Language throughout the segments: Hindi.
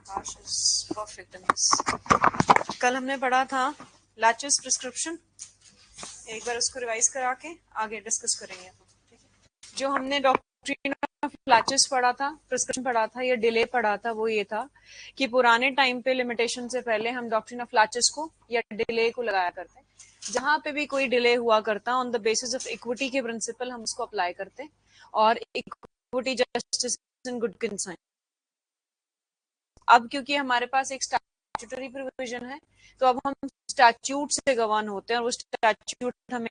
Akash is perfect in this. कल हमने पढ़ा था लैचेस प्रिस्क्रिप्शन, एक बार उसको रिवाइज करा के आगे डिस्कस करेंगे। जो हमने डॉक्ट्रिन ऑफ लैचेस पढ़ा था, प्रिस्क्रिप्शन पढ़ा था या डिले पढ़ा था, वो ये था कि पुराने टाइम पे लिमिटेशन से पहले हम डॉक्ट्रिन ऑफ लैचेस को या डिले को लगाया करते, जहां पे भी कोई डिले हुआ करता on the basis of equity के प्रिंसिपल हम उसको अप्लाई करते, और equity justice and good consign. अब क्योंकि हमारे पास एक स्टैट्यूटरी प्रोविजन है, तो अब हम स्टैट्यूट से गवर्न होते हैं, और वो स्टैट्यूट हमें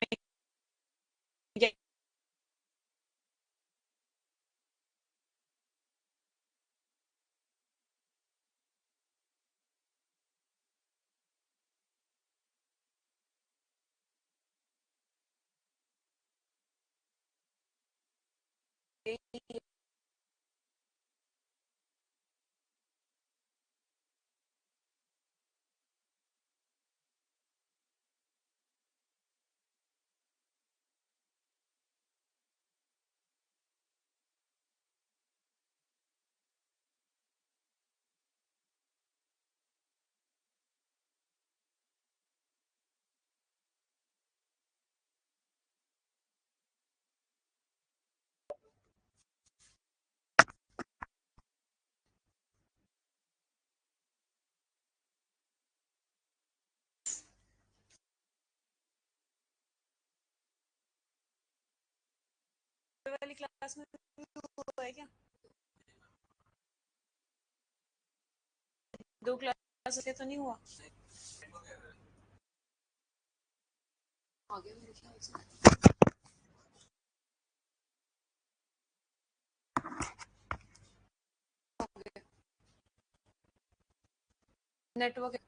वाली क्लास में हुआ है क्या? 2 क्लास से तो नहीं हुआ आगे मेरे ख्याल से। Network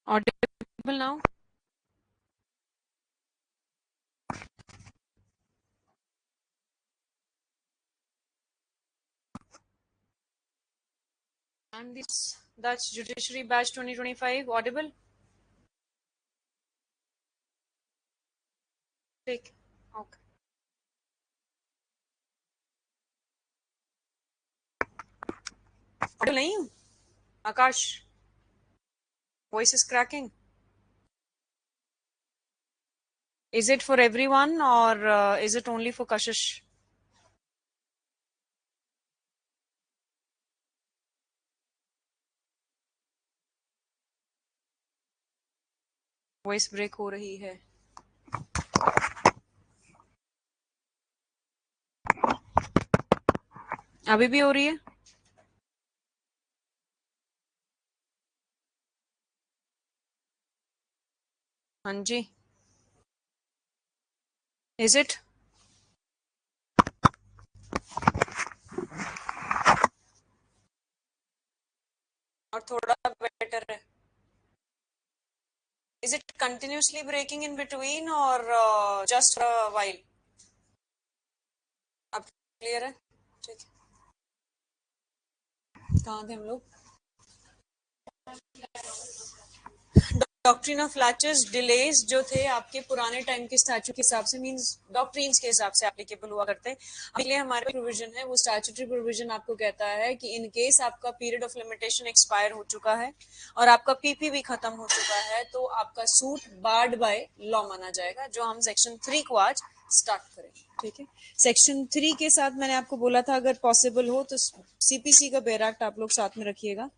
audible now? And this, that's Judiciary Batch 2025 audible? ठीक, ओके। ऑडिबल नहीं हूँ Akash? Voice is cracking. Is it for everyone or is it only for Kashish? Voice break हो रही है। अभी भी हो रही है? हाँ जी। Is it? और थोड़ा बेटर है? Is it continuously breaking in between or just for a while? अब क्लियर है? ठीक है। कहाँ थे हम लोग? डॉक्ट्रिन ऑफ लैचेस डिलेज जो थे आपके पुराने टाइम के स्टैच्यू के हिसाब से, मींस डॉक्ट्रिन्स के हिसाब से एप्लीकेबल हुआ करते हैं। इसलिए हमारे प्रोविजन है, वो स्टैट्यूटरी प्रोविजन आपको कहता है कि इन केस आपका पीरियड ऑफ लिमिटेशन एक्सपायर हो चुका है और आपका पीपी भी खत्म हो चुका है, तो आपका सूट बार्ड बाय लॉ माना जाएगा, जो हम सेक्शन 3 को आज स्टार्ट करेंगे। ठीक है, सेक्शन 3 के साथ मैंने आपको बोला था अगर पॉसिबल हो तो सीपीसी का बेयर एक्ट आप लोग साथ में रखिएगा।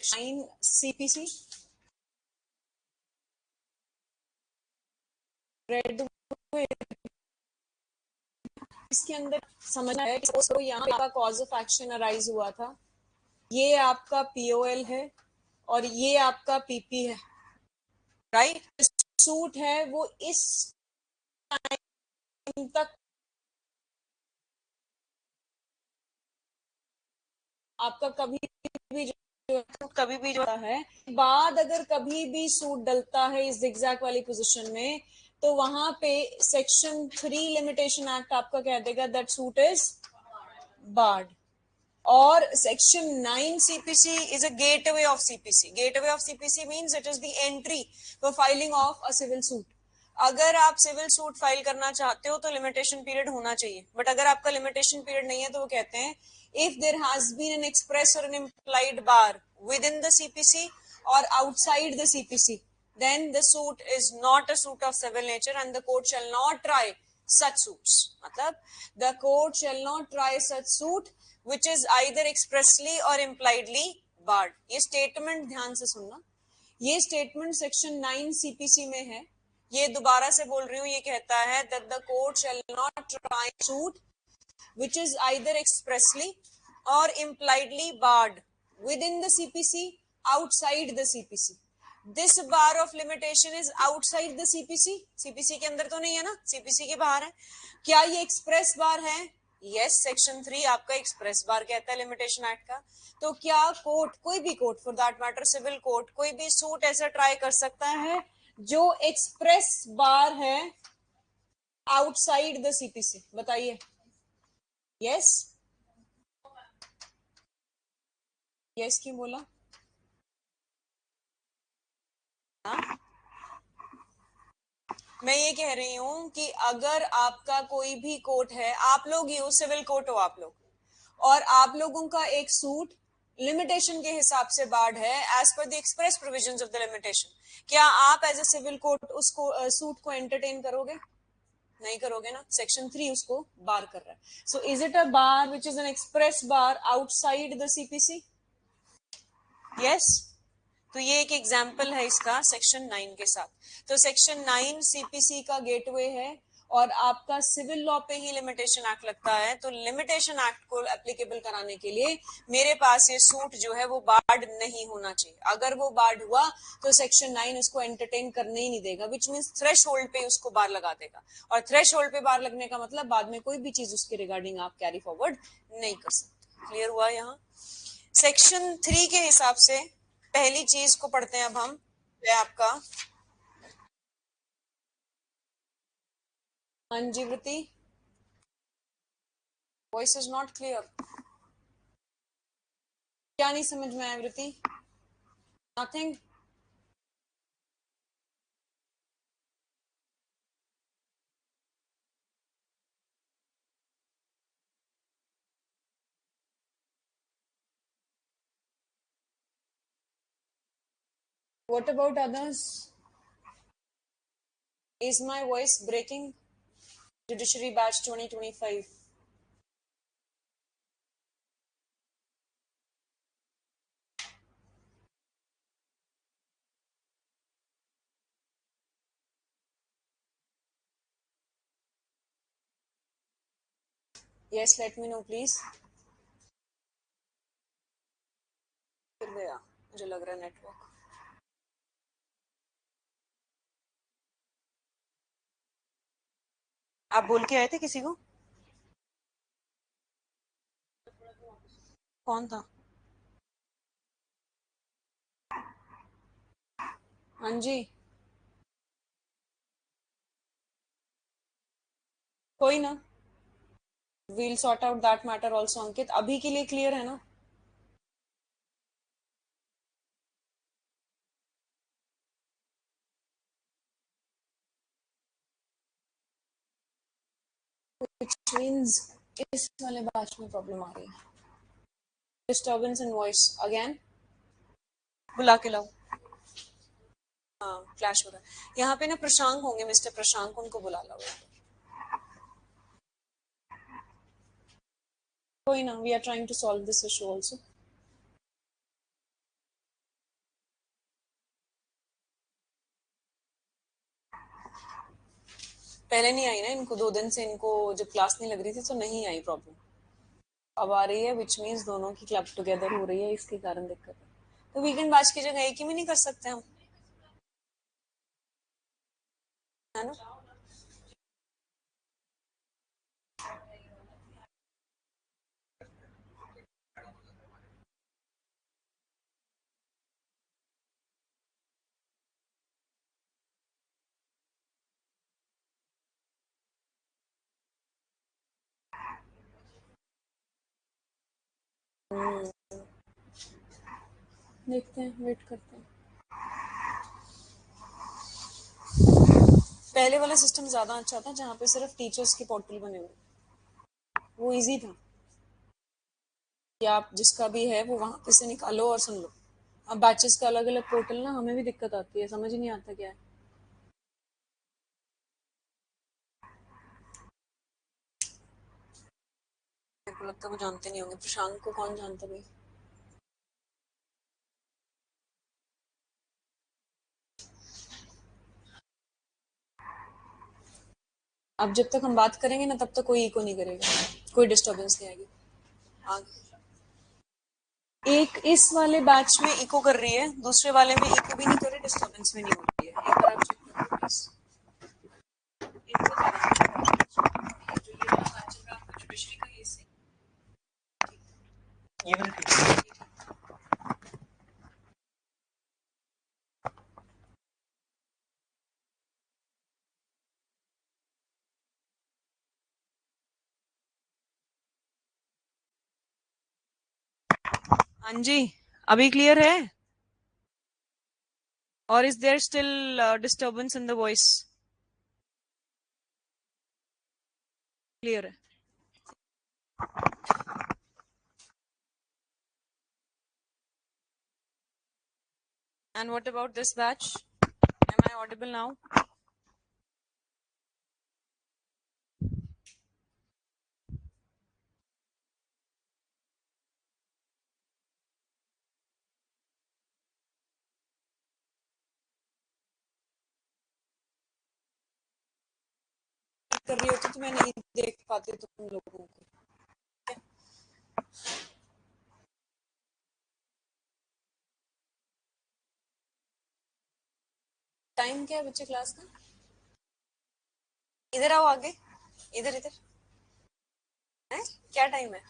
सीपीसी रेड इसके अंदर समझना है कि यहाँ आपका कॉज ऑफ एक्शन अराइज हुआ था, ये आपका पीओएल है और ये आपका पीपी है, राइट। सूट है वो इस टाइम तक आपका कभी भी जो है बाद अगर कभी भी सूट डलता है इस जिगजैग वाली पोजीशन में, तो वहां पे सेक्शन 3 लिमिटेशन एक्ट आपका कह देगा दैट सूट इज बार्ड। और section 9 CPC is a gateway of CPC. Gateway of CPC means it is the entry for filing of a civil suit. अगर आप सिविल सूट फाइल करना चाहते हो तो लिमिटेशन पीरियड होना चाहिए, बट अगर आपका लिमिटेशन पीरियड नहीं है तो वो कहते हैं if there has been an express और an implied bar within the CPC or outside the CPC, then the suit is not a suit of civil nature and the court shall not try such suits. मतलब the court shall not try such suit which is either expressly or impliedly barred. ये स्टेटमेंट ध्यान से सुनना, ये स्टेटमेंट सेक्शन 9 CPC में है। ये दोबारा से बोल रही हूँ, ये कहता है that the court shall not try suit which is either expressly or impliedly barred within the CPC, outside the CPC. This bar of limitation is outside the CPC. CPC के अंदर तो नहीं है ना, CPC के बाहर है। क्या ये एक्सप्रेस बार है? यस, सेक्शन 3 आपका एक्सप्रेस बार कहता है लिमिटेशन एक्ट का। तो क्या कोर्ट, कोई भी court for that matter civil court, कोई भी सूट ऐसा ट्राई कर सकता है जो एक्सप्रेस बार है आउटसाइड द CPC? बताइए। यस, यस क्यों बोला? हाँ? मैं ये कह रही हूं कि अगर आपका कोई भी कोर्ट है, आप लोग ही सिविल कोर्ट हो आप लोग, और आप लोगों का एक सूट लिमिटेशन के हिसाब से बार्ड है as per the express provisions of the limitation, क्या आप एज ए सिविल कोर्ट उसको सूट को एंटरटेन करोगे? नहीं करोगे ना, सेक्शन 3 उसको बार कर रहा है। So is it a bar which is an express bar outside the CPC? Yes. तो ये एक एग्जाम्पल है इसका सेक्शन 9 के साथ। तो सेक्शन 9 CPC का गेटवे है और आपका सिविल लॉ पे ही लिमिटेशन एक्ट लगता है। तो लिमिटेशन एक्ट को एप्लीकेबल कराने के लिए मेरे पास ये सूट जो है वो बार्ड नहीं होना चाहिए। अगर वो बार्ड हुआ तो सेक्शन 9 उसको एंटरटेन करने ही नहीं देगा, विच मीन्स थ्रेश होल्ड पे उसको बार लगा देगा। और थ्रेश होल्ड पे बार लगने का मतलब बाद में कोई भी चीज उसके रिगार्डिंग आप कैरी फॉरवर्ड नहीं कर सकते। क्लियर हुआ? यहाँ सेक्शन 3 के हिसाब से पहली चीज को पढ़ते हैं अब हम, है आपका। हाँ जी वृति, वॉइस इज नॉट क्लियर। क्या नहीं समझ में आया वृति? Nothing. What about others? Is my voice breaking? Judiciary Batch 2025. Yes, let me know please. फिर गया, मुझे लग रहा है नेटवर्क। आप बोल के आए थे किसी को? कौन था? हाँ जी, कोई ना, we'll sort out that matter also। अंकित अभी के लिए क्लियर है ना? Which means इस वाले बैच में प्रॉब्लम आ रही है। डिस्टर्बेंस इन वॉइस अगेन, बुला के लाओ। हाँ क्लैश हो रहा है यहाँ पे ना। प्रशांक होंगे, मिस्टर प्रशांक, उनको बुला लो। कोई ना, we are trying to solve this issue also. पहले नहीं आई ना इनको, 2 दिन से इनको जब क्लास नहीं लग रही थी तो नहीं आई प्रॉब्लम, अब आ रही है, विच मीन्स दोनों की क्लब टुगेदर हो रही है, इसके कारण दिक्कत है। तो वीकेंड बैच की जगह एक ही में नहीं कर सकते हम, है ना? देखते हैं, वेट करते हैं। पहले वाला सिस्टम ज्यादा अच्छा था जहाँ पे सिर्फ टीचर्स के पोर्टल बने हुए, वो इजी था कि आप जिसका भी है वो वहां पे से निकालो और सुन लो। अब बैचेस का अलग अलग पोर्टल ना, हमें भी दिक्कत आती है, समझ ही नहीं आता क्या है। मेरे को लगता है वो जानते नहीं होंगे, प्रशांत को कौन जानता भाई। अब जब तक हम बात करेंगे ना तब तक कोई इको नहीं करेगा, कोई डिस्टरबेंस नहीं आएगी। आगे एक इस वाले बैच में इको कर रही है, दूसरे वाले में इको भी नहीं कर रही, डिस्टरबेंस भी नहीं हो रही है। एक बार आप चेक करो प्लीज। इनको जो ये वाला बैच चल रहा है आपका जुडिशरी का, ये वाला ठीक है। हाँ जी, अभी क्लियर है? और is there still disturbance in the voice? Clear है? And what about this batch? Am I audible now? कर रही होती तो मैं नहीं देख पाती तुम लोगों को। टाइम क्या है बच्चे क्लास का? इधर आओ आगे, इधर इधर है। क्या टाइम है?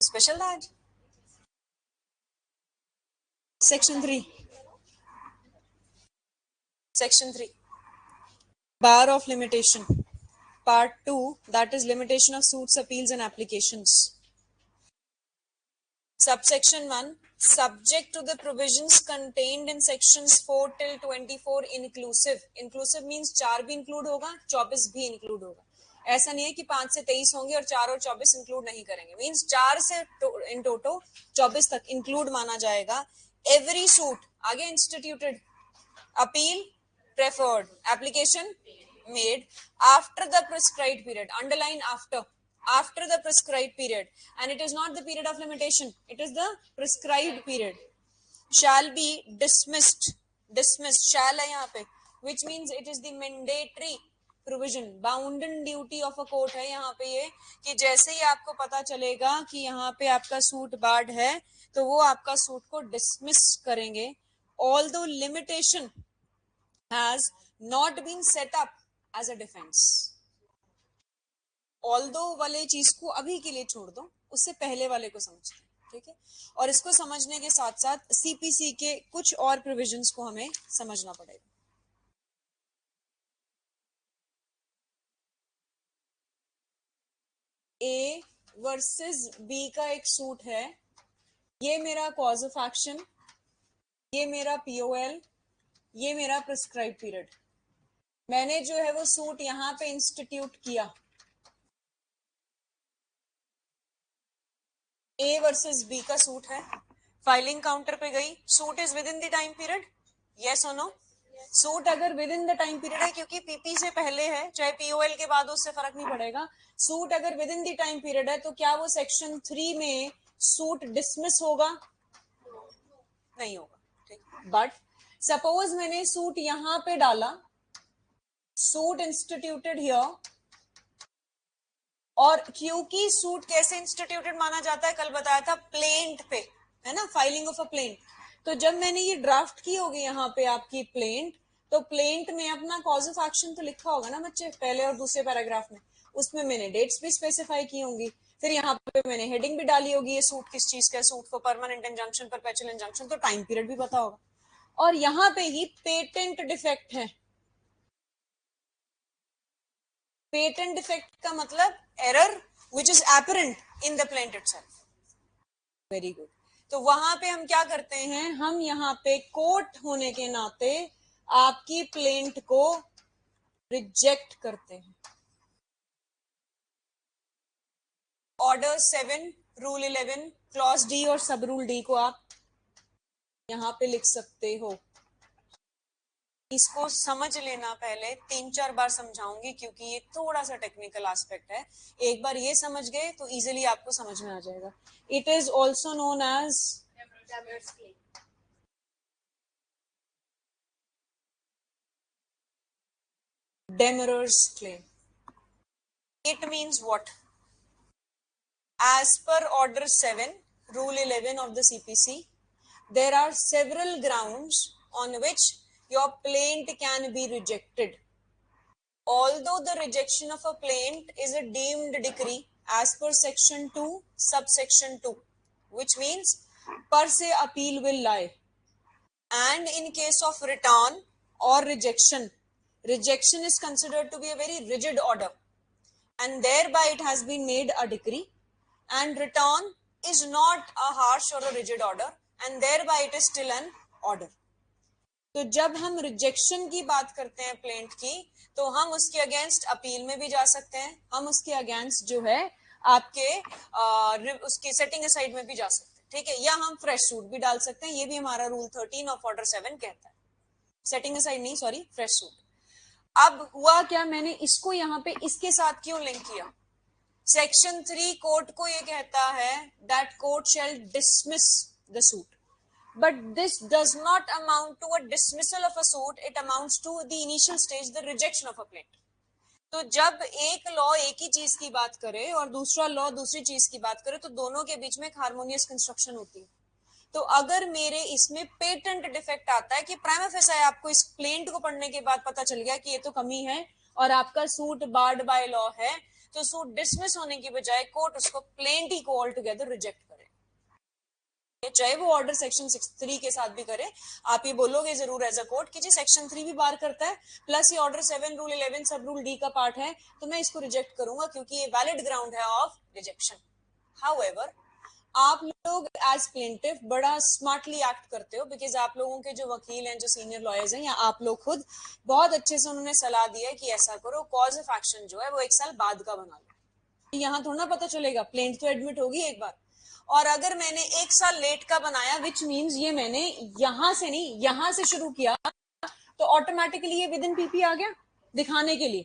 स्पेशल था आज। Section 3, section 3 bar of limitation, part 2, that is limitation of suits, appeals and applications. Subsection 1, subject to the provisions contained in sections 4 till 24 inclusive. Inclusive means 4 भी include होगा, 24 भी include होगा। ऐसा नहीं है कि 5 से 23 होंगे और 4 और 24 इंक्लूड नहीं करेंगे, मीन्स 4 से इन टोटो 24 तक इंक्लूड माना जाएगा। एवरी सूट आगे instituted, appeal preferred, application made after the prescribed period, underline after the prescribed period, and it is not the period of limitation, it is the prescribed period, shall be dismissed shall है यहाँ पे, which means it is the mandatory provision, bounden duty of a court है यहाँ पे ये, कि जैसे ही आपको पता चलेगा कि यहाँ पे आपका सूट बार्ड है तो वो आपका सूट को डिसमिस करेंगे। Although limitation has not been set up as a defense. Although वाले चीज को अभी के लिए छोड़ दो, उससे पहले वाले को समझते हैं, ठीक है? और इसको समझने के साथ साथ सीपीसी के कुछ और प्रोविजंस को हमें समझना पड़ेगा। ए वर्सेस बी का एक सूट है, ये मेरा कॉज ऑफ एक्शन, ये मेरा पीओएल, ये मेरा प्रिस्क्राइब पीरियड। मैंने जो है वो सूट यहाँ पे इंस्टीट्यूट किया, ए वर्सेस बी का सूट है, फाइलिंग काउंटर पे गई, suit is with in the time period, yes और नो? सूट अगर with in the time period है, क्योंकि पीपी से पहले है, चाहे पीओएल के बाद, उससे फर्क नहीं पड़ेगा, सूट अगर with in the time period है तो क्या वो सेक्शन 3 में सूट डिसमिस होगा? नहीं होगा, ठीक। बट सपोज मैंने सूट यहां पे डाला, सूट इंस्टीट्यूटेड हियर, और क्योंकि सूट कैसे इंस्टीट्यूटेड माना जाता है, कल बताया था प्लेंट पे, है ना, फाइलिंग ऑफ अ प्लेंट। तो जब मैंने ये ड्राफ्ट की होगी यहाँ पे आपकी प्लेंट, तो प्लेंट में अपना कॉज ऑफ एक्शन तो लिखा होगा ना बच्चे, पहले और दूसरे पैराग्राफ में, उसमें मैंने डेट्स भी स्पेसिफाई की होंगी, फिर यहाँ पे मैंने हेडिंग भी डाली होगी, ये सूट किस चीज का है, suit for permanent injunction, perpetual injunction, तो टाइम पीरियड भी पता होगा। और यहाँ पे ही पेटेंट डिफेक्ट है। पेटेंट डिफेक्ट का मतलब error which is apparent in the plaint itself. Very good. तो वहां पे हम क्या करते हैं, हम यहाँ पे कोर्ट होने के नाते आपकी प्लेंट को रिजेक्ट करते हैं। ऑर्डर 7, रूल 11, क्लॉज डी और सब रूल डी को आप यहाँ पे लिख सकते हो। इसको समझ लेना, पहले 3-4 बार समझाऊंगी क्योंकि ये थोड़ा सा टेक्निकल एस्पेक्ट है। एक बार ये समझ गए तो इजीली आपको समझ में आ जाएगा। It is also known as Demerar's claim. It means what? As per Order 7, Rule 11 of the CPC, there are several grounds on which your plaint can be rejected. Although the rejection of a plaint is a deemed decree as per Section 2, subsection 2, which means per se appeal will lie. And in case of return or rejection, rejection is considered to be a very rigid order, and thereby it has been made a decree, and return is not a harsh or a rigid order, and thereby it is still an order. तो जब हम रिजेक्शन की बात करते हैं प्लेंट की, तो हम उसके अगेंस्ट अपील में भी जा सकते हैं, हम उसके अगेंस्ट जो है आपके उसके सेटिंग असाइड में भी जा सकते हैं, ठीक है, या हम फ्रेश सूट भी डाल सकते हैं। ये भी हमारा रूल 13 ऑफ ऑर्डर 7 कहता है। सेटिंग असाइड नहीं, सॉरी, फ्रेश सूट। अब हुआ क्या, मैंने इसको यहाँ पे इसके साथ क्यों लिंक किया? सेक्शन 3 कोर्ट को ये कहता है that court shall dismiss the suit, but this does not amount to a dismissal of a suit, it amounts to the initial stage, the rejection of a plaint. तो जब एक लॉ एक ही चीज की बात करे और दूसरा लॉ दूसरी चीज की बात करे, तो दोनों के बीच में एक हार्मोनियस कंस्ट्रक्शन होती है। तो अगर मेरे इसमें पेटेंट डिफेक्ट आता है कि प्राइमा फेसाई आपको इस प्लेंट को पढ़ने के बाद पता चल गया कि ये तो कमी है और आपका सूट बार्ड बाय लॉ है, तो सूट डिसमिस होने की बजाय कोर्ट उसको प्लेंट ही को ऑल टुगेदर रिजेक्ट करे, चाहे वो ऑर्डर सेक्शन 3 के साथ भी करे। आप ये बोलोगे जरूर एज अ कोर्ट कि जी सेक्शन 3 भी बार करता है, प्लस ये ऑर्डर 7 रूल 11 सब रूल डी का पार्ट है, तो मैं इसको रिजेक्ट करूंगा क्योंकि ये वैलिड ग्राउंड है ऑफ रिजेक्शन। हाउएवर, आप लोग एज प्लेंटिफ बड़ा स्मार्टली एक्ट करते हो, बिकॉज आप लोगों के जो वकील हैं, जो सीनियर लॉयर्स हैं, या आप लोग खुद बहुत अच्छे से उन्होंने सलाह दी है कि ऐसा करो, कॉज ऑफ एक्शन जो है वो 1 साल बाद का बना लो। यहाँ थोड़ा पता चलेगा, प्लेंट तो एडमिट होगी एक बार, और अगर मैंने 1 साल लेट का बनाया, विच मीन्स ये मैंने यहां से नहीं यहां से शुरू किया, तो ऑटोमेटिकली ये विद इन पीपी आ गया दिखाने के लिए।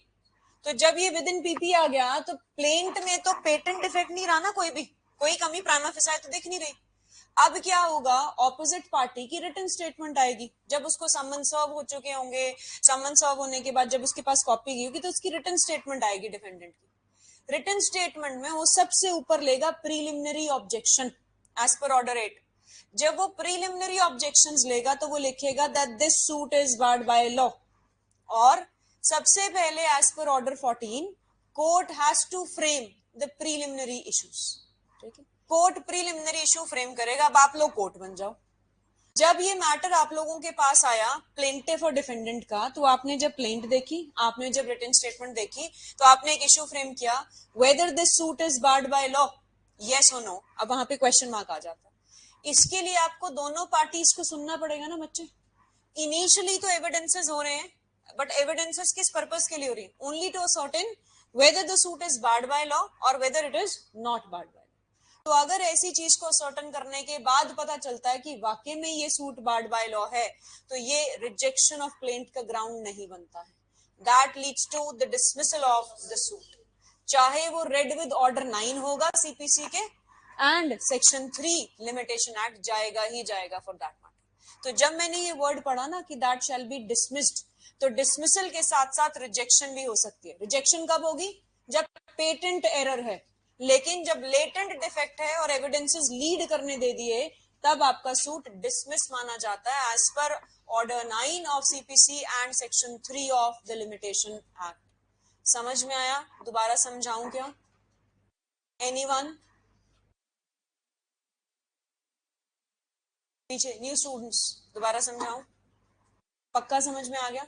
तो जब ये विद इन पीपी आ गया, तो प्लेंट में तो पेटेंट डिफेक्ट नहीं रहा ना, कोई कमी प्राइमा फेसाई तो दिख नहीं रही। अब क्या होगा, ऑपोजिट पार्टी की रिटन स्टेटमेंट आएगी, जब उसको समन सर्व हो चुके होंगे, समन सर्व होने के बाद जब उसके पास कॉपी गई होगी, तो उसकी रिटन स्टेटमेंट आएगी डिफेंडेंट की। रिटन स्टेटमेंट में वो सबसे ऊपर लेगा preliminary objection as per order 8। जब वो प्रीलिमिनरी ऑब्जेक्शंस लेगा तो वो लिखेगा that this suit is barred by law, और सबसे पहले as per order 14 court has to frame the preliminary issues, ठीक है, कोर्ट प्रीलिमिनरी इशू फ्रेम करेगा। अब आप लोग कोर्ट बन जाओ। जब ये मैटर आप लोगों के पास आया प्लेंटिफ और डिफेंडेंट का, तो आपने जब प्लेंट देखी, आपने जब रिटन स्टेटमेंट देखी, तो आपने एक इशू फ्रेम किया, weather this suit is barred by law, yes और नो। अब वहां पे क्वेश्चन मार्क आ जाता है। इसके लिए आपको दोनों पार्टीज को सुनना पड़ेगा ना बच्चे। इनिशियली तो एविडेंसेस हो रहे हैं, बट एविडेंसेस किस पर्पस के लिए हो रही है? Only to certain whether the suit is barred by law और whether it is not barred by. तो अगर ऐसी चीज को सर्टन करने के बाद पता चलता है कि वाकई में ये सूट बार्ड बाय लॉ है, तो ये रिजेक्शन ऑफ प्लेंट का ग्राउंड नहीं बनता है। That leads to the dismissal of the suit, चाहे वो रेड विद ऑर्डर 9 होगा सीपीसी के, एंड सेक्शन 3 लिमिटेशन एक्ट जाएगा ही जाएगा फॉर दैट मैटर। तो जब मैंने ये वर्ड पढ़ा ना कि दैट शैल बी डिसमिस्ड, तो डिसमिसल के साथ साथ रिजेक्शन भी हो सकती है। रिजेक्शन कब होगी? जब पेटेंट एरर है, लेकिन जब लेटेंट डिफेक्ट है और एविडेंसेस लीड करने दे दिए, तब आपका सूट डिसमिस माना जाता है as per order 9 of CPC and section 3 of the limitation act. समझ में आया? दोबारा समझाऊं क्या? एनीवन? पीछे न्यू स्टूडेंट्स, दोबारा समझाऊं? पक्का समझ में आ गया?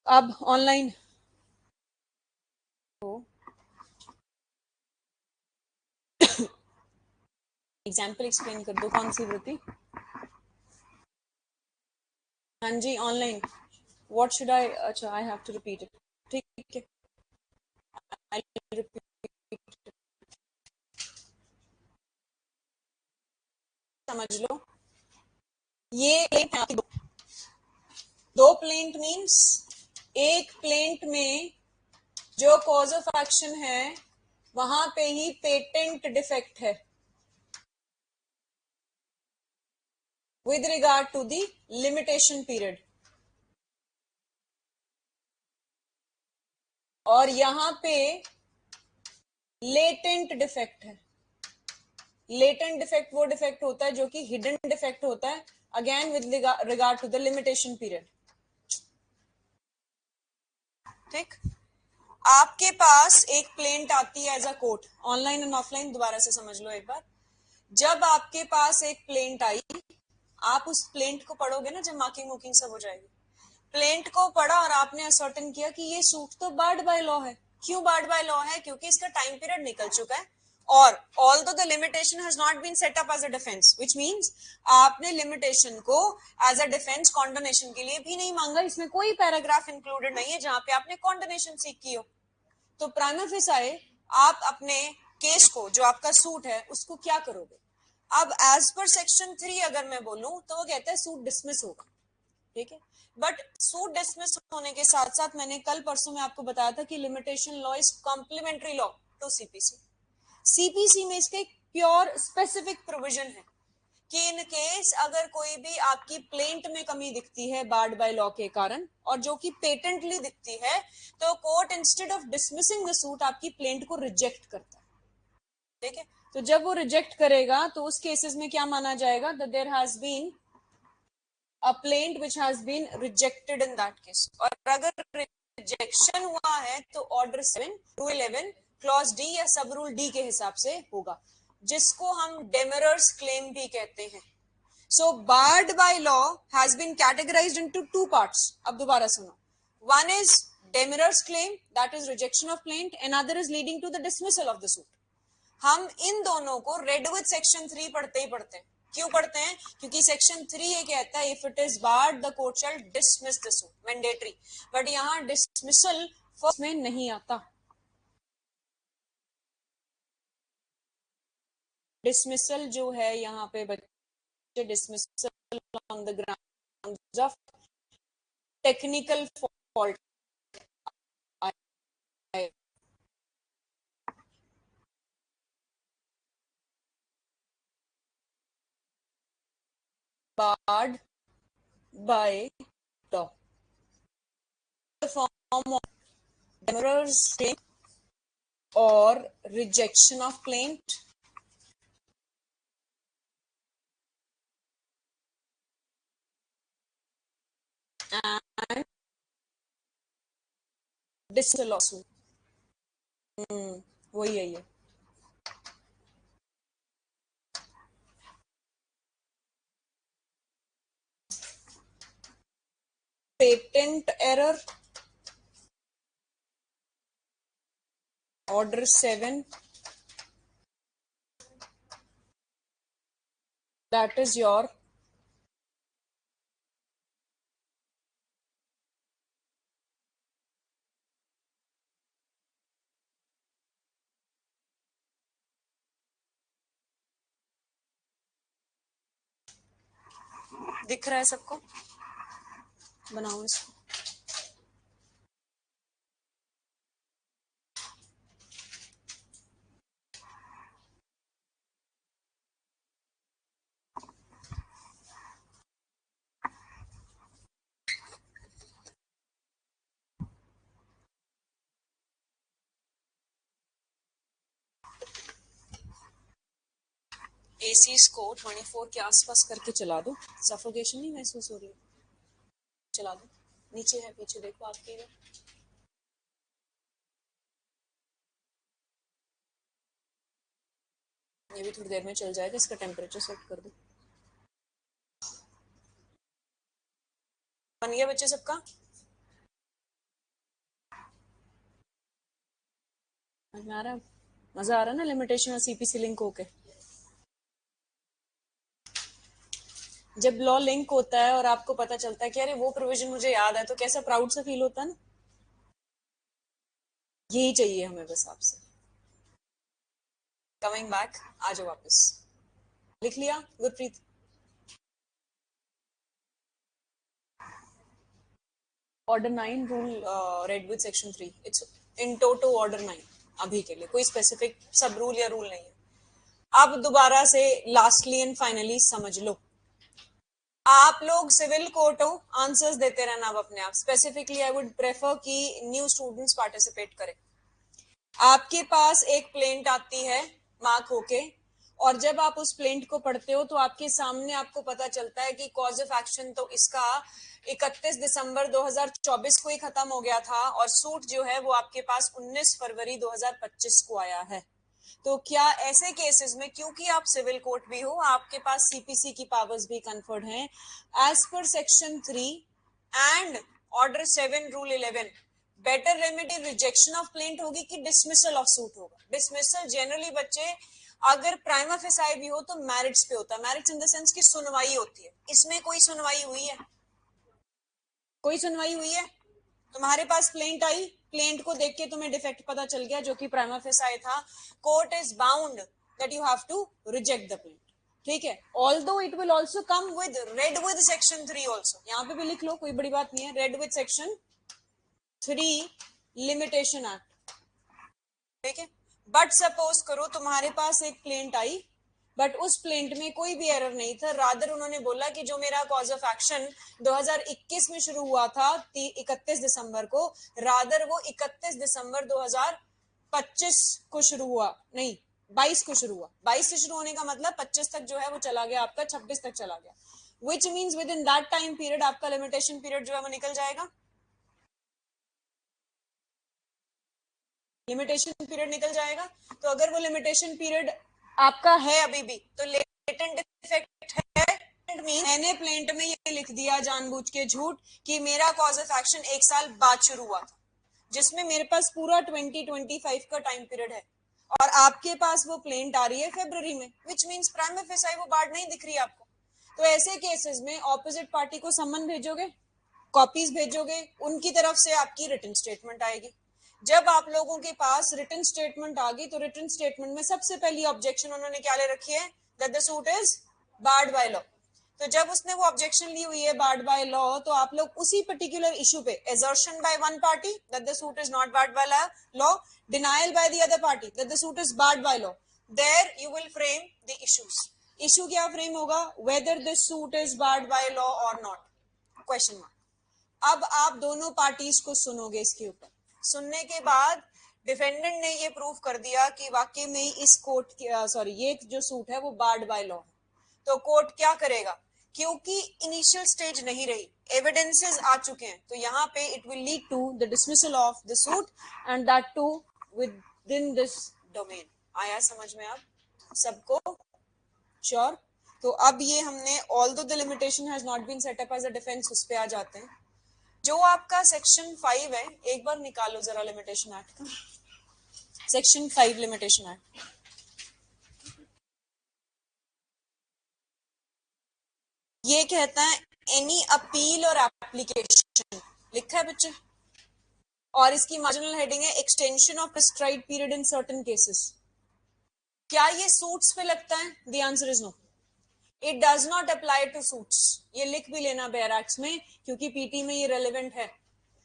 अब ऑनलाइन एग्जाम्पल एक्सप्लेन कर दो, कौन सी वृत्ति? हाँ जी ऑनलाइन। व्हाट शुड आई, अच्छा I have to repeat it, ठीक है आई रिपीट। समझ लो, ये एक दो प्लेंट मीन्स एक प्लेंट में जो कॉज ऑफ एक्शन है वहां पे ही पेटेंट डिफेक्ट है with regard to the limitation period, और यहां पे लेटेंट डिफेक्ट है। लेटेंट डिफेक्ट वो डिफेक्ट होता है जो कि हिडन डिफेक्ट होता है, again with regard to the limitation period. ठीक, आपके पास एक प्लेंट आती है as a court, online and offline, दोबारा से समझ लो एक बार। जब आपके पास एक प्लेंट आई, आप उस प्लेंट को पढ़ोगे ना जब मार्किंग वुकिंग सब हो जाएगी, प्लेंट को पढ़ा और आपने असर्टन किया कि ये सूट तो बार्ड बाय लॉ है। क्यों बार्ड बाय लॉ है? क्योंकि इसका टाइम पीरियड निकल चुका है, और although the limitation has not been set up as a defence, which means आपने लिमिटेशन को एज अ डिफेंस कॉन्डोनेशन के लिए भी नहीं मांगा। इसमें कोई पैराग्राफ इंक्लूडेड नहीं है जहां पे आपने कॉन्डोनेशन सीख की हो। तो प्राइमा फेसाई आप अपने केस को, जो आपका सूट है, उसको क्या करोगे? अब एज पर सेक्शन 3 अगर मैं बोलूं तो वो कहता है सूट डिसमिस होगा, ठीक है। बट सूट डिसमिस होने के साथ साथ मैंने कल परसों में आपको बताया था कि limitation law is complementary law to CPC. CPC में इसके प्योर स्पेसिफिक प्रोविजन है कि इन केस अगर कोई भी आपकी प्लेंट में कमी दिखती है बार्ड बाय लॉ के कारण, और जो कि पेटेंटली दिखती है, तो court instead of dismissing the suit आपकी प्लेंट को रिजेक्ट करता है, ठीक है। तो जब वो रिजेक्ट करेगा तो उस केसेस में क्या माना जाएगा? That there has been a plaint which has been rejected in that case। और अगर रिजेक्शन हुआ है तो ऑर्डर 7 रूल 11 क्लॉज डी या सब रूल डी के हिसाब से होगा, जिसको हम डेमरर्स क्लेम भी कहते हैं। So barred by law has been categorized into two parts. अब दोबारा सुनो, one is demurrers claim, that is rejection of plaint, and other is leading to the dismissal of the suit. हम इन दोनों को रेड विद सेक्शन 3 पढ़ते ही पढ़ते हैं। क्यों पढ़ते हैं? क्योंकि सेक्शन 3 ये कहता है if it is barred the court shall dismiss the suit, mandatory. But यहां डिसमिसल फर्स्ट में नहीं आता। डिसमिसल जो है यहाँ पे बच्चे, dismissal on the ground of technical fault, barred by law, form of demurrers claim और rejection of plaint and dismissal of suit. वही है ये। Patent error, order 7, that is your दिख रहा है सबको? बनाओ इसको। एसीज को 24 के आसपास करके चला दो, सफोकेशन नहीं महसूस हो रही है, चला दो, नीचे है पीछे देखो आपके इधर, ये भी थोड़ी देर में चल जाएगा, इसका टेम्परेचर सेट कर दो। बन गया बच्चे सबका? आ रहा, मजा आ रहा ना लिमिटेशन और सीपीसी लिंक होके? जब लॉ लिंक होता है और आपको पता चलता है कि अरे वो प्रोविजन मुझे याद है, तो कैसा प्राउड सा फील होता है ना। यही चाहिए हमें बस आपसे। कमिंग बैक, आ जाओ वापस। लिख लिया Gurpreet? Order 9 rule red with section 3, it's in toto order 9 अभी के लिए, कोई स्पेसिफिक सब रूल या रूल नहीं है। अब दोबारा से लास्टली एंड फाइनली समझ लो, आप लोग सिविल कोर्ट हो, आंसर्स देते रहना अब अपने आप। स्पेसिफिकली आई वुड प्रेफर कि न्यू स्टूडेंट्स पार्टिसिपेट करें। आपके पास एक प्लेंट आती है मार्क होके, और जब आप उस प्लेंट को पढ़ते हो तो आपके सामने आपको पता चलता है कि कॉज ऑफ एक्शन तो इसका 31 दिसंबर 2024 को ही खत्म हो गया था, और सूट जो है वो आपके पास 19 फरवरी 2025 को आया है। तो क्या ऐसे केसेस में, क्योंकि आप सिविल कोर्ट भी हो, आपके पास सीपीसी की पावर्स भी कन्फर्ड हैं as per section 3 and order 7 rule 11, better remedy rejection of plaint होगी कि डिसमिसल ऑफ सूट होगा? डिसमिसल जनरली बच्चे अगर प्राइमा फेसाई भी हो तो मैरिट्स पे होता है, मैरिट्स इन द सेंस की सुनवाई होती है। इसमें कोई सुनवाई हुई है? कोई सुनवाई हुई है? तुम्हारे पास प्लेंट आई, प्लेंट को देख के तुम्हें डिफेक्ट पता चल गया जो कि प्राइमा फेसाई था, court is bound that you have to reject the plaint. ठीक है, although it will also come with read with section 3 also, यहाँ पे भी लिख लो, कोई बड़ी बात नहीं है, red with section 3 limitation act. ठीक है, बट सपोज करो तुम्हारे पास एक प्लेंट आई, बट उस प्लेंट में कोई भी एरर नहीं था, रादर उन्होंने बोला कि जो मेरा कॉज ऑफ एक्शन 2021 में शुरू हुआ था 31 दिसंबर को, रादर वो 31 दिसंबर 2025 को शुरू हुआ, नहीं 22 को शुरू हुआ। 22 से शुरू होने का मतलब 25 तक जो है वो चला गया आपका, 26 तक चला गया, which means with in that time period आपका लिमिटेशन पीरियड जो है वो निकल जाएगा। लिमिटेशन पीरियड निकल जाएगा। तो अगर वो लिमिटेशन पीरियड आपका है अभी भी, तो लेटेंट डिफेक्ट है। मैंने प्लेंट में ये लिख दिया जानबूझ के झूठ कि मेरा कॉज ऑफ एक्शन 1 साल बाद शुरू हुआ था, जिसमें मेरे पास पूरा 2025 का टाइम पीरियड है, और आपके पास वो प्लेंट आ रही है फरवरी में, विच मीन्स प्राइमा फेसाई वो बाढ़ नहीं दिख रही आपको। तो ऐसे केसेस में ऑपोजिट पार्टी को सम्मन भेजोगे, कॉपीज भेजोगे, उनकी तरफ से आपकी रिटन स्टेटमेंट आएगी। जब आप लोगों के पास रिटन स्टेटमेंट आ गई, तो रिटन स्टेटमेंट में सबसे पहली ऑब्जेक्शन उन्होंने क्या ले रखी है, that the suit is barred by law. तो जब उसने वो ऑब्जेक्शन ली हुई है बार्ड बाय लॉ, तो आप लोग उसी पर्टिकुलर इशू पे, assertion by one party that the suit is not barred by law, denial by the other party that the suit is barred by law, there you will frame the issues. Issue क्या फ्रेम होगा, whether this suit is barred by law और नॉट, क्वेश्चन मार्क। अब आप दोनों पार्टीज को सुनोगे, इसके ऊपर सुनने के बाद डिफेंडेंट ने ये प्रूव कर दिया कि वाकई में इस कोर्ट सॉरी ये जो सूट है वो बार्ड बाय लॉ है, तो कोर्ट क्या करेगा, क्योंकि इनिशियल स्टेज नहीं रही, एविडेंसेस आ चुके हैं, तो यहाँ पे it will lead to the dismissal of the suit and that too within this domain. आया समझ में आप सबको? श्योर? तो अब ये हमने although the limitation has not been set up as a defence, उस पे आ जाते हैं। जो आपका सेक्शन 5 है, एक बार निकालो जरा लिमिटेशन एक्ट का, सेक्शन 5 लिमिटेशन एक्ट। ये कहता है एनी अपील और एप्लीकेशन, लिखा है बच्चे, और इसकी मार्जिनल हेडिंग है extension of prescribed period in certain cases. क्या ये सूट्स पे लगता है? The answer is no, it does not apply to suits. ये लिख भी लेना बेयर एक्ट्स में, क्योंकि पीटी में ये रेलेवेंट है।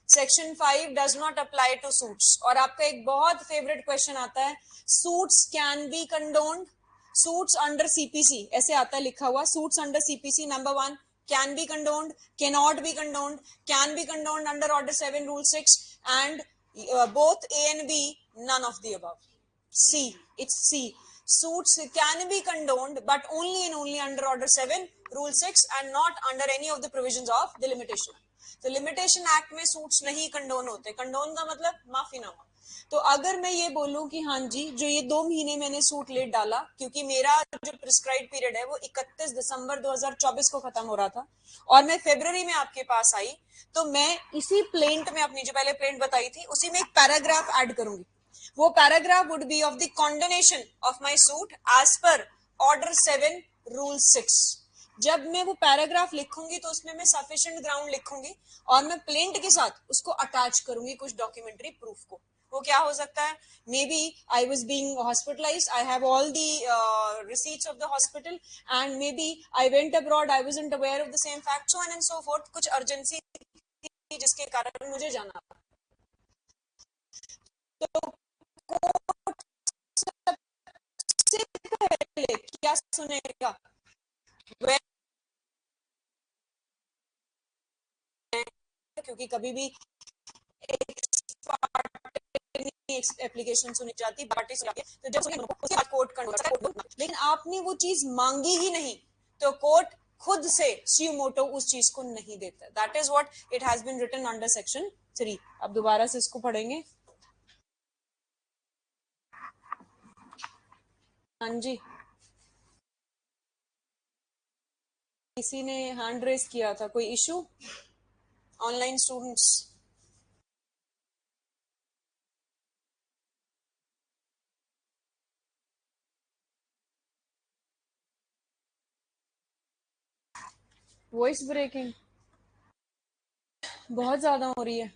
Section 5 does not apply to suits. और आपका एक बहुत फेवरेट क्वेश्चन आता है, suits can be condoned, suits under CPC, ऐसे आता है लिखा हुआ, suits under CPC number 1 can be condoned, cannot be condoned, can be condoned under order 7 rule 6 and both A and B, none of the above. C, it's C. suits can be condoned but only and only under order 7 rule 6 and not under any of the provisions of the limitation. तो लिमिटेशन एक्ट में सूट्स नहीं कंडोन होते. कंडोन का मतलब माफीनामा. तो अगर मैं ये बोलूं कि हाँ जी जो ये 2 महीने मैंने सूट लेट डाला क्योंकि मेरा जो प्रिस्क्राइब पीरियड है वो 31 दिसंबर 2024 को खत्म हो रहा था और मैं फरवरी में आपके पास आई, तो मैं इसी प्लेंट में अपनी जो पहले प्लेंट बताई थी उसी में एक पैराग्राफ ऐड करूंगी. वो paragraph would be of the condonation of my suit as per order 7 rule 6. जब मैं वो पैराग्राफ लिखूंगी तो उसमें मैं सफिशिएंट ग्राउंड लिखूंगी और मैं प्लेंट के साथ उसको अटैच करूंगी कुछ डॉक्यूमेंट्री प्रूफ को. वो क्या हो सकता है? Maybe I was being hospitalise, I have all the receipts of the hospital and maybe I went abroad, I wasn't aware of the same fact, so and so forth. कुछ अर्जेंसी थी जिसके कारण मुझे जाना. तो सबसे पहले क्या सुनेगा? क्योंकि कभी भी एप्लीकेशन सुनी जाती पार्टी सुनी जाती है, तो जब उसके बाद कोर्ट कंडोन. लेकिन आपने वो चीज मांगी ही नहीं तो कोर्ट खुद से स्यूमोटो उस चीज को नहीं देता. That is what it has been written under section 3. अब दोबारा से इसको पढ़ेंगे. हाँ जी, किसी ने हैंड रेस किया था. कोई issue? Online students? Voice breaking बहुत ज्यादा हो रही है.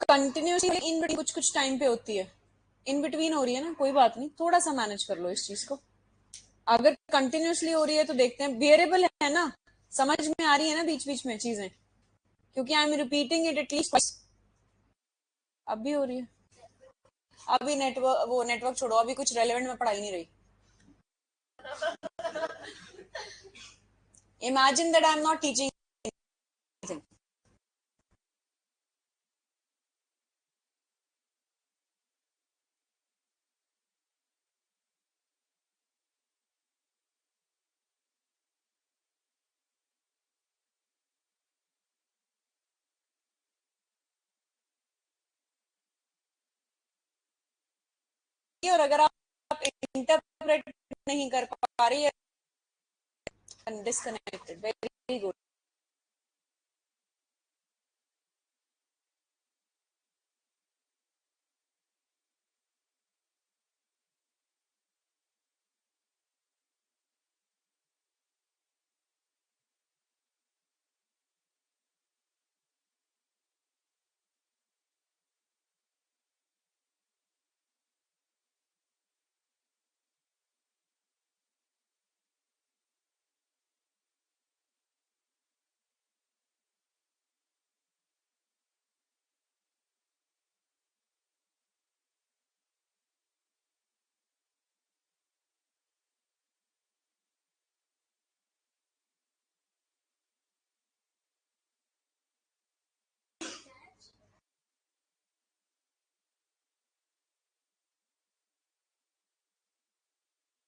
कंटिन्यूसली इन बिटवीन कुछ कुछ टाइम पे होती है, इन बिटवीन हो रही है ना, कोई बात नहीं, थोड़ा सा मैनेज कर लो इस चीज को. अगर कंटिन्यूसली हो रही है तो देखते हैं. बियरेबल है ना, समझ में आ रही है ना बीच बीच में चीजें, क्योंकि I am repeating it at least. अब भी हो रही है. अभी नेटवर्क, वो नेटवर्क छोड़ो, अभी कुछ रेलेवेंट में पढ़ाई नहीं रही. Imagine that I am not teaching. और अगर आप इंटरप्रेट नहीं कर पा रही है, डिस्कनेक्टेड. Very good.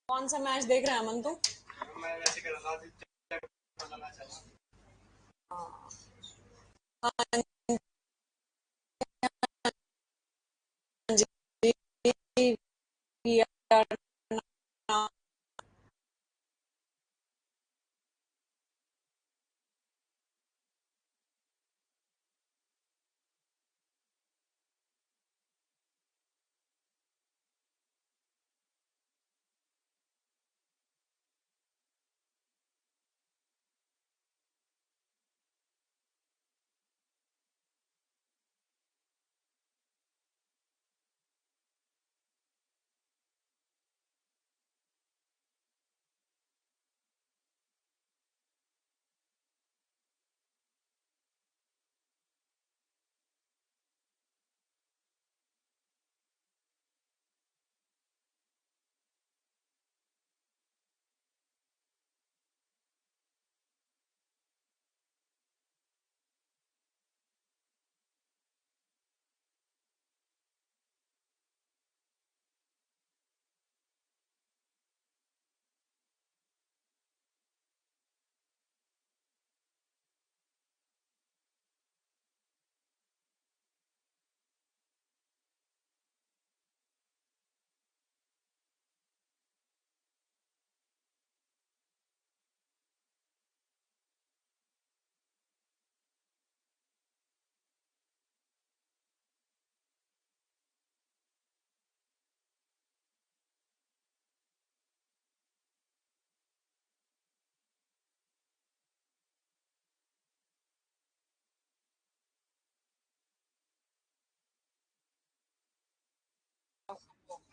कौन सा मैच देख रहे हैं अमन? तो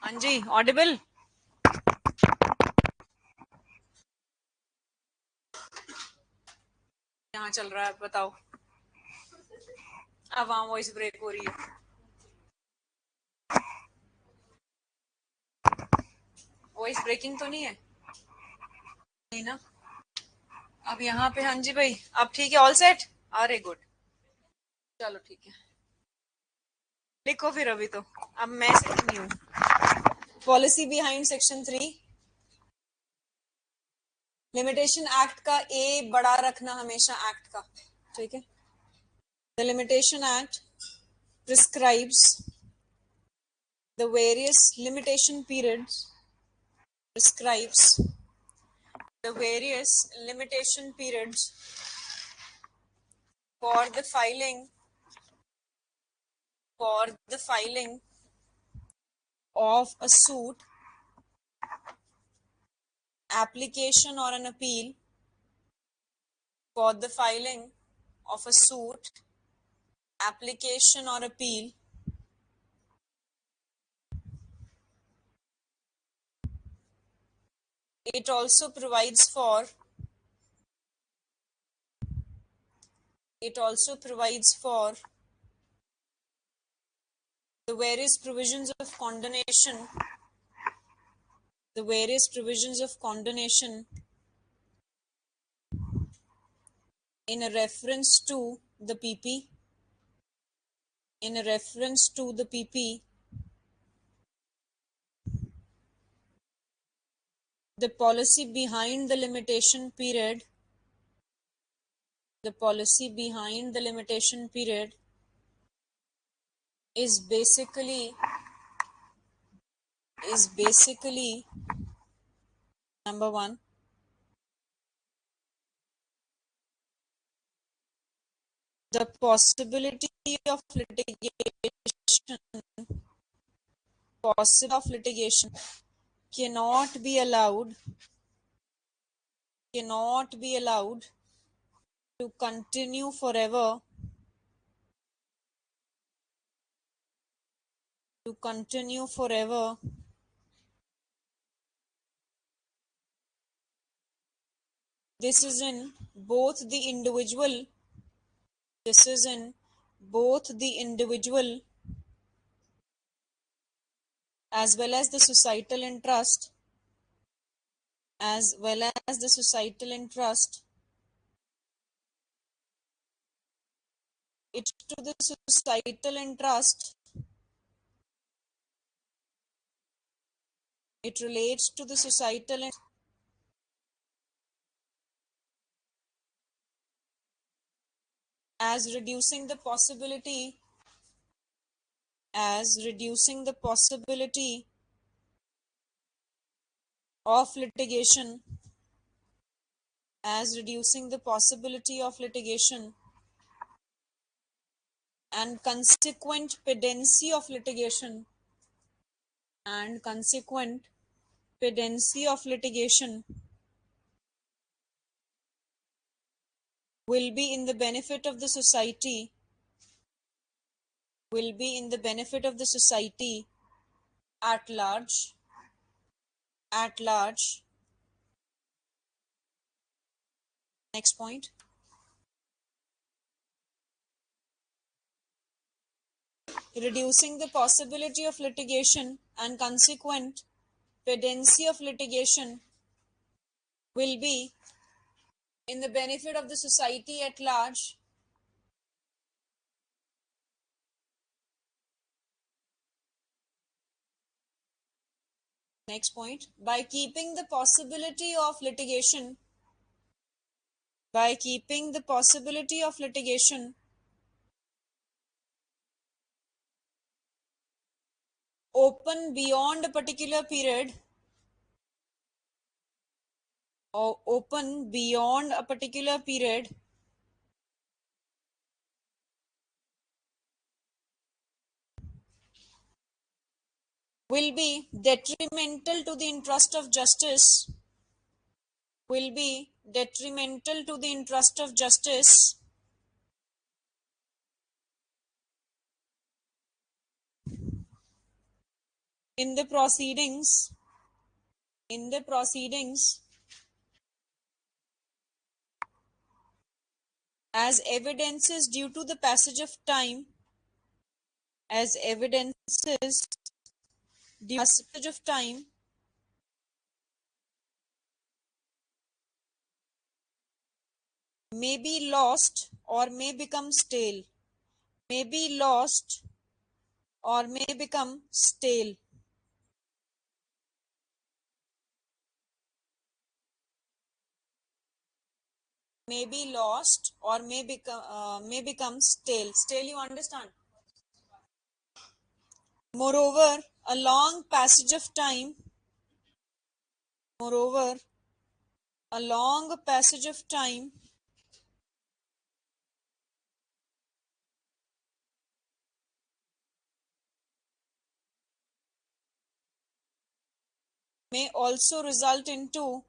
हाँ जी, ऑडिबल? यहाँ चल रहा है, बताओ। अब वहाँ वॉइस ब्रेक हो रही है। वॉइस ब्रेकिंग तो नहीं है? नहीं ना? अब यहाँ पे, हाँ जी भाई, अब ठीक है, ऑल सेट। अरे गुड, चलो ठीक है, लिखो फिर। अभी तो अब मैं लिखनी हूँ। Policy behind section 3, limitation act का ए बड़ा रखना हमेशा एक्ट का, ठीक है। The limitation act prescribes the various limitation periods, prescribes the various limitation periods for the filing of a suit, application or an appeal, for the filing of a suit, application or appeal, it also provides for the various provisions of condonation, in a reference to the PP, the policy behind the limitation period is basically number one, the possibility of litigation cannot be allowed to continue forever this is in both the individual as well as the societal interest it to the societal interest it relates to the societal as reducing the possibility of litigation and consequent pendency of litigation will be in the benefit of the society at large. Next point. Reducing the possibility of litigation and consequent pendency of litigation will be in the benefit of the society at large. Next point. By keeping the possibility of litigation open beyond a particular period will be detrimental to the interest of justice in the proceedings as evidences due to the passage of time, as evidences due to the passage of time, may be lost or may become stale, may be lost or may become stale. May be lost or may become stale. Stale, you understand? Moreover, a long passage of time. Moreover, a long passage of time may also result into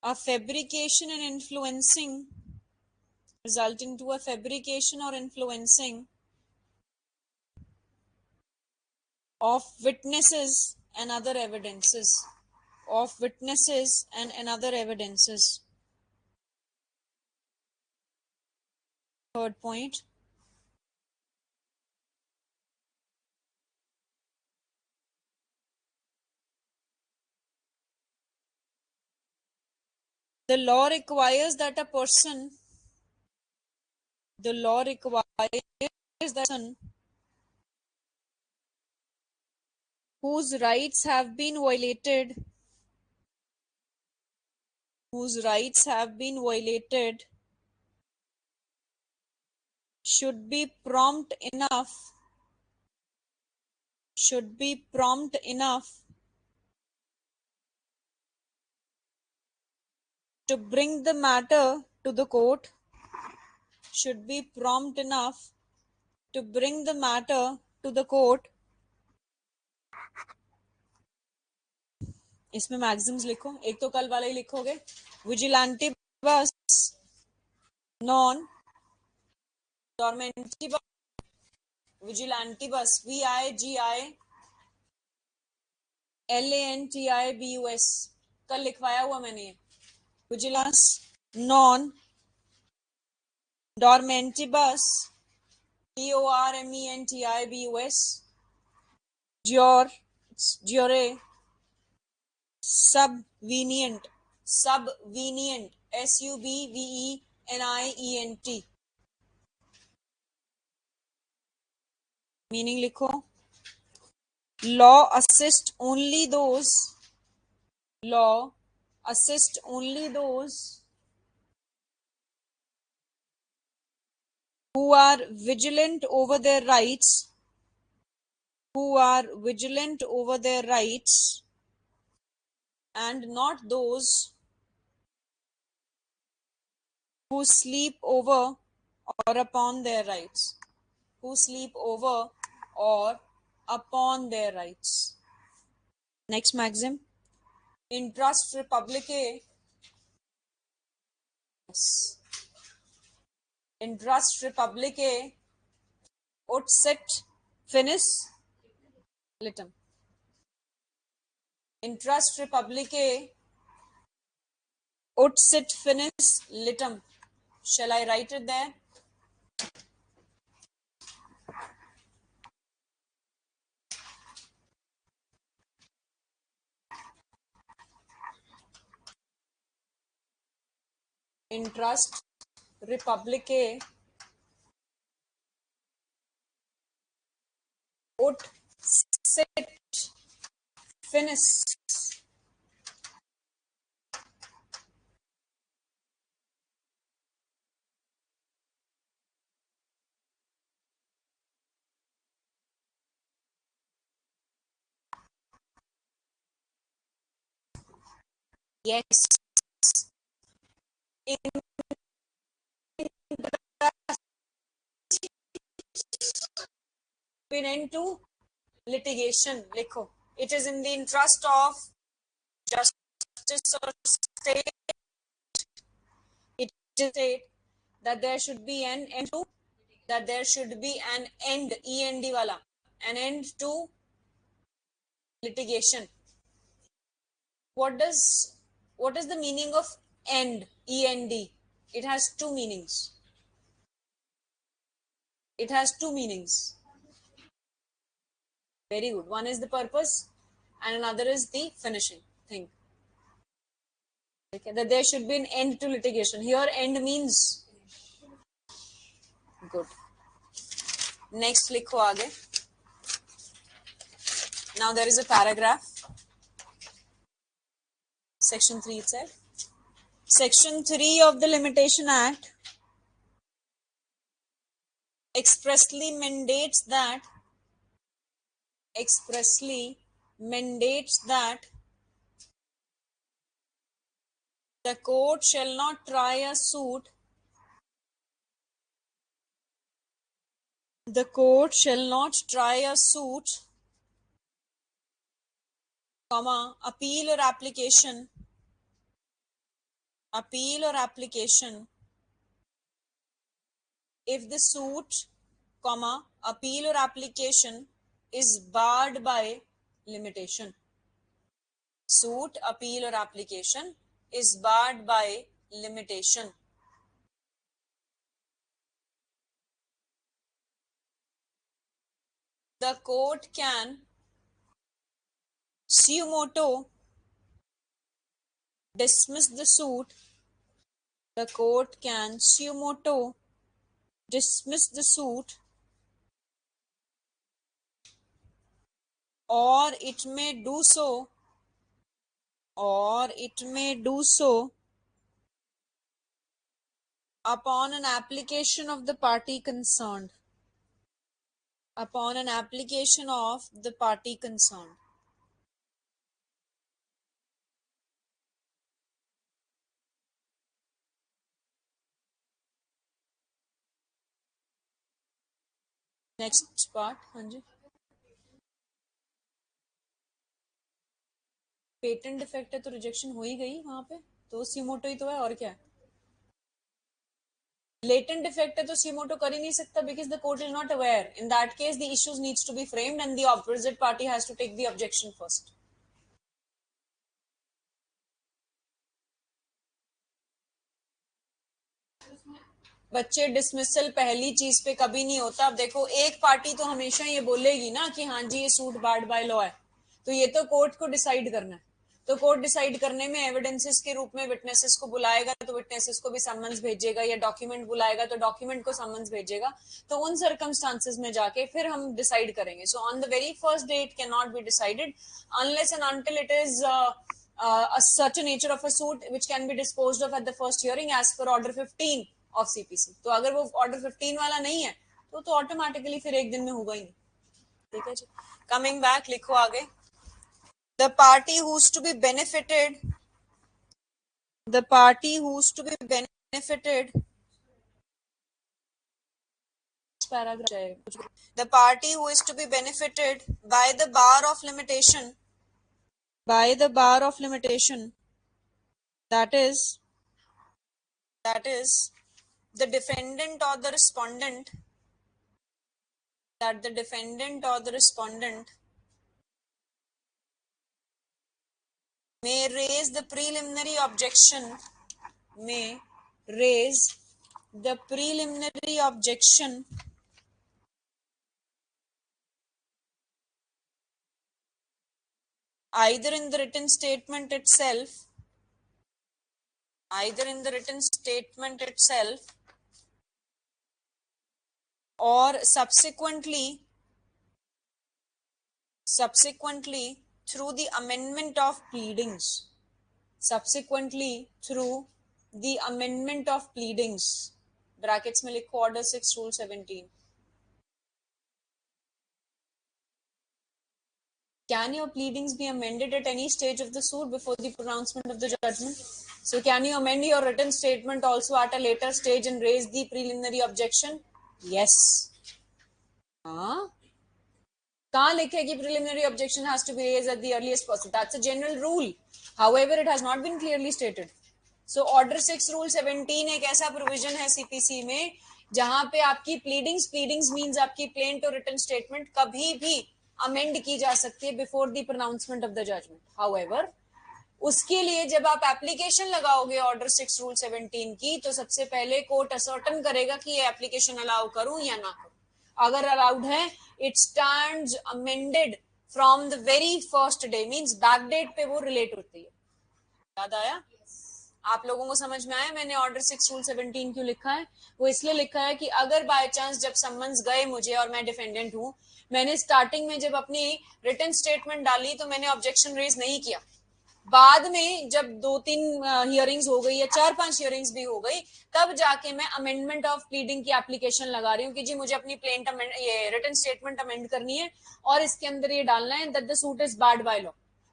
a fabrication and influencing, result into a fabrication or influencing of witnesses and other evidences, of witnesses and another evidences. Third point, the law requires that a person whose rights have been violated should be prompt enough to bring the matter to the court, should be prompt enough to bring the matter to the court. इसमें मैक्सिम्स लिखो, एक तो कल वाला ही लिखोगे. विजिलेंटिबस नॉन डॉर्मेंटिबस, विजिलेंटिबस VIGILANTIBUS कल लिखवाया हुआ मैंने. विजिलेंस नॉन डॉर्मेंटिबस DORMENTIBUS jure subvenient SUBVENIENT. Meaning लिखो. law assist only those who are vigilant over their rights, and not those who sleep over or upon their rights. Next maxim. Intrust Republicae ut sit finis litem. Intrust Republicae ut sit finis litem. Shall I write it there? Intrust Republicae ut sit finis. Yes. Into litigation लिखो. It is in the interest of justice or state, it is state that there should be an end to, that there should be an end, END wala, an end to litigation. What is the meaning of end, END? It has two meanings. It has two meanings. Very good. One is the purpose and another is the finishing thing. Okay, that there should be an end to litigation. Here end means good. Next likho aage. Now there is a paragraph. Section 3 itself. Section 3 of the Limitation Act expressly mandates that the court shall not try a suit. The court shall not try a suit, appeal or application if the suit, appeal or application is barred by limitation. Suit, appeal or application is barred by limitation. The court can suo motu dismiss the suit. The court can suo motu dismiss the suit, or it may do so upon an application of the party concerned. Upon an application of the party concerned. Next part. हाँ जी, पेटेंट डिफेक्ट है तो रिजेक्शन हो ही गई वहां पे, तो सीमोटो ही तो है, और क्या है. लेटेंट डिफेक्ट है तो सीमोटो कर ही नहीं सकता because the court is not aware. In that case the issues needs to be framed and the opposite party has to take the objection first. बच्चे डिसमिसल पहली चीज पे कभी नहीं होता. अब देखो, एक पार्टी तो हमेशा ये बोलेगी ना कि हाँ जी ये सूट बार्ड बाय लॉ है, तो ये तो कोर्ट को डिसाइड करना है. तो कोर्ट डिसाइड करने में एविडेंसेस के रूप में विटनेसेस को बुलाएगा तो विटनेसेस को भी समन्स भेजेगा, या डॉक्यूमेंट बुलाएगा तो डॉक्यूमेंट को समन्स भेजेगा. तो उन सर्कमस्टांसेस में जाके फिर हम डिसाइड करेंगे. So on the very first day it can not be decided unless and until it is such a nature of a suit which can be disposed of at the first hearing as per order 15 of CPC. तो अगर वो ऑर्डर 15 वाला नहीं है तो ऑटोमेटिकली फिर एक दिन में होगा ही नहीं. ठीक है जी. कमिंग बैक, लिखो आगे. The party who's to be benefited paragraph. The party who is to be benefited by the bar of limitation, that is the defendant or the respondent, may raise the preliminary objection either in the written statement itself or subsequently through the amendment of pleadings. Brackets में लिखो order 6 rule 17. Can your pleadings be amended at any stage of the suit before the pronouncement of the judgment? So can you amend your written statement also at a later stage and raise the preliminary objection? Yes. कहाँ लिखे कि preliminary objection has to be raised at the earliest possible? That's a general rule. However, it has not been clearly stated. So Order 6 Rule 17 एक ऐसा प्रोविजन है सीपीसी में जहां पे आपकी प्लीडिंग्स मींस आपकी प्लेंट और रिटन स्टेटमेंट कभी भी अमेंड की जा सकती है before the pronouncement of the judgment. However, उसके लिए जब आप एप्लीकेशन लगाओगे ऑर्डर 6 रूल 17 की, तो सबसे पहले कोर्ट असर्टन करेगा कि ये एप्लीकेशन अलाउ करूं या ना करूं. अगर अलाउड है, it stands amended from the very first day, means back date पे वो रिलेट होती है. याद आया? आप लोगों को समझ में आया मैंने ऑर्डर 6 रूल 17 क्यों लिखा है? वो इसलिए लिखा है कि अगर बाय चांस जब समन्स गए मुझे और मैं डिफेंडेंट हूं, मैंने स्टार्टिंग में जब अपनी रिटन स्टेटमेंट डाली तो मैंने ऑब्जेक्शन रेज नहीं किया. बाद में जब 2-3 हियरिंग्स हो गई या 4-5 हियरिंग्स भी हो गई, तब जाके मैं अमेंडमेंट ऑफ प्लीडिंग की एप्लीकेशन लगा रही हूँ कि जी मुझे अपनी प्लेंट ये रिटन स्टेटमेंट अमेंड करनी है और इसके अंदर ये डालना है that the suit is barred by law.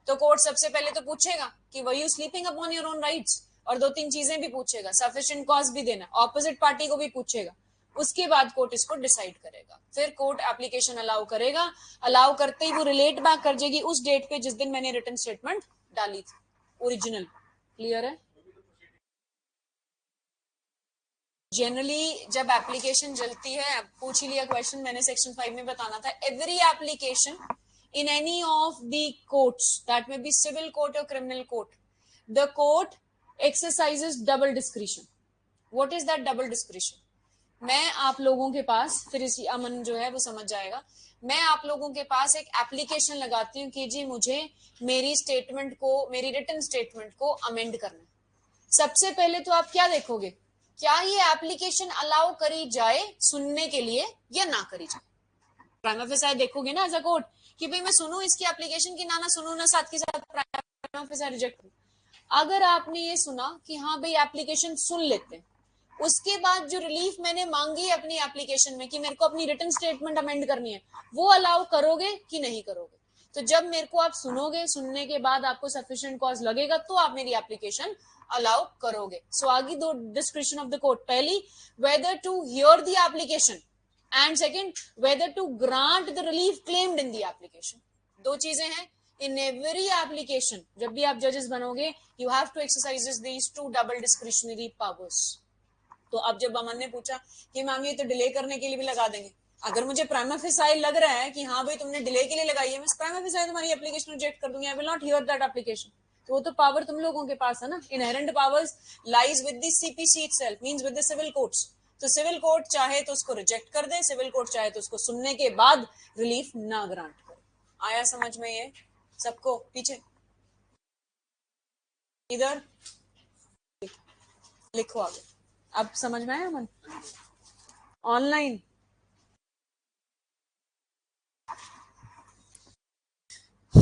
तो कोर्ट सबसे पहले तो पूछेगा कि were you sleeping upon your own rights, और 2-3 चीजें भी पूछेगा, सफिशिएंट कॉज भी देना, ऑपोजिट पार्टी को भी पूछेगा. उसके बाद कोर्ट इसको डिसाइड करेगा. फिर कोर्ट एप्लीकेशन अलाउ करेगा. अलाउ करते ही वो रिलेट बैक कर जाएगी उस डेट पे जिस दिन मैंने रिटन स्टेटमेंट डाली थी ओरिजिनल. क्लियर है? जनरली जब एप्लीकेशन चलती है, पूछ ही लिया क्वेश्चन, मैंने सेक्शन 5 में बताना था, every application in any of the courts, that may be civil court or criminal court, the court exercises double discretion. What is that double discretion? मैं आप लोगों के पास, फिर इसी अमन जो है वो समझ जाएगा, मैं आप लोगों के पास एक एप्लीकेशन लगाती हूँ कि जी मुझे मेरी स्टेटमेंट को, मेरी रिटन स्टेटमेंट को अमेंड करना है. सबसे पहले तो आप क्या देखोगे, क्या ये एप्लीकेशन अलाउ करी जाए सुनने के लिए या ना करी जाए. प्राइमा फेसाई देखोगे ना एज अ कोर्ट कि भाई मैं सुनूं इसकी एप्लीकेशन की, ना सुनूं ना, साथ के साथ प्राइमा फेसाई रिजेक्ट करूं. अगर आपने ये सुना कि हाँ भाई एप्लीकेशन सुन लेते हैं, उसके बाद जो रिलीफ मैंने मांगी है अपनी एप्लीकेशन में कि मेरे को अपनी रिटन स्टेटमेंट अमेंड करनी है, वो अलाउ करोगे कि नहीं करोगे. तो जब मेरे को आप सुनोगे, सुनने के बाद आपको सफिशिएंट कॉज लगेगा तो आप मेरी एप्लीकेशन अलाउ करोगे. सो आगे दो डिस्क्रिप्शन ऑफ द कोर्ट. पहली, whether to hear the application, and second, whether to grant the relief claimed in the application. दो चीजें हैं. इन एवरी एप्लीकेशन जब भी आप जजेस बनोगे, you have to exercise these two double discretionary powers. तो अब जब अमन ने पूछा कि मैम ये तो डिले करने के लिए भी लगा देंगे, अगर मुझे प्राइमा फेसाई लग रहा है कि हाँ भाई तुमने डिले के लिए लगाई है, मैं प्राइमा फेसाई तुम्हारी एप्लीकेशन रिजेक्ट कर दूंगी, I will not here that application. तो वो तो पावर तुम लोगों के पास है ना. Inherent powers lies with the CPC itself, means with the civil courts. तो सिविल कोर्ट चाहे तो उसको रिजेक्ट कर दे, सिविल कोर्ट चाहे तो उसको सुनने के बाद रिलीफ ना ग्रांट करे. आया समझ में ये सबको? पीछे इधर लिखो आगे. अब समझ में आया मन? ऑनलाइन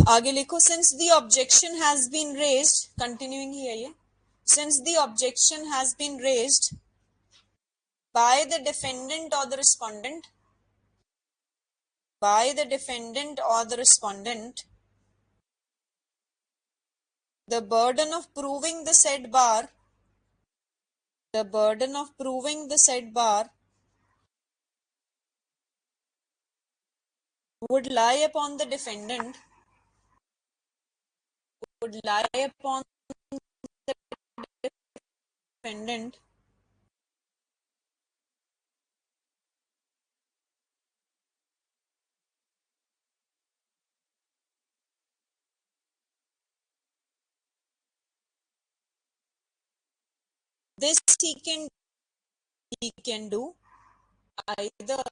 आगे लिखो. Since the objection has been raised, continuing ही है ये, since the objection has been raised by the defendant or the respondent, by the defendant or the respondent, the burden of proving the said bar, the burden of proving the said bar would lie upon the defendant, would lie upon the defendant this he can do either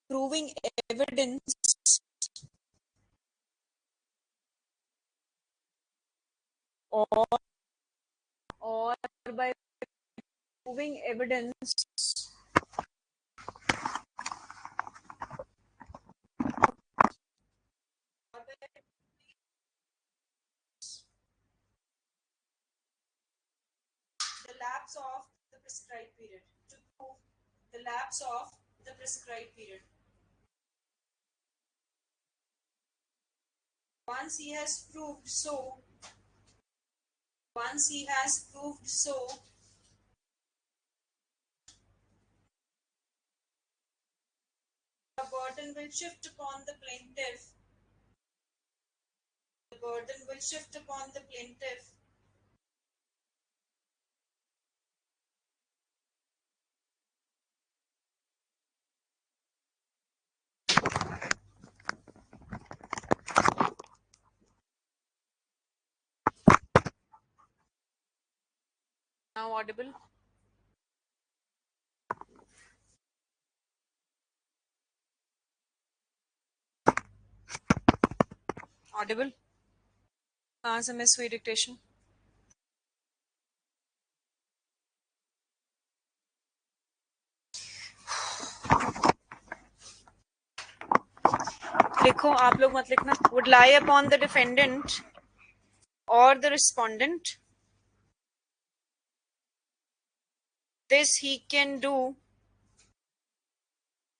proving evidence or by proving evidence the lapse of the prescribed period, to prove the lapse of the prescribed period. Once he has proved so, once he has proved so, burden will shift upon the plaintiff. The burden will shift upon the plaintiff. Now audible? Audible? कहाँ से मिस हुई डिक्टेशन? लिखो, आप लोग मत लिखना. Would lie upon the defendant or the respondent. This he can do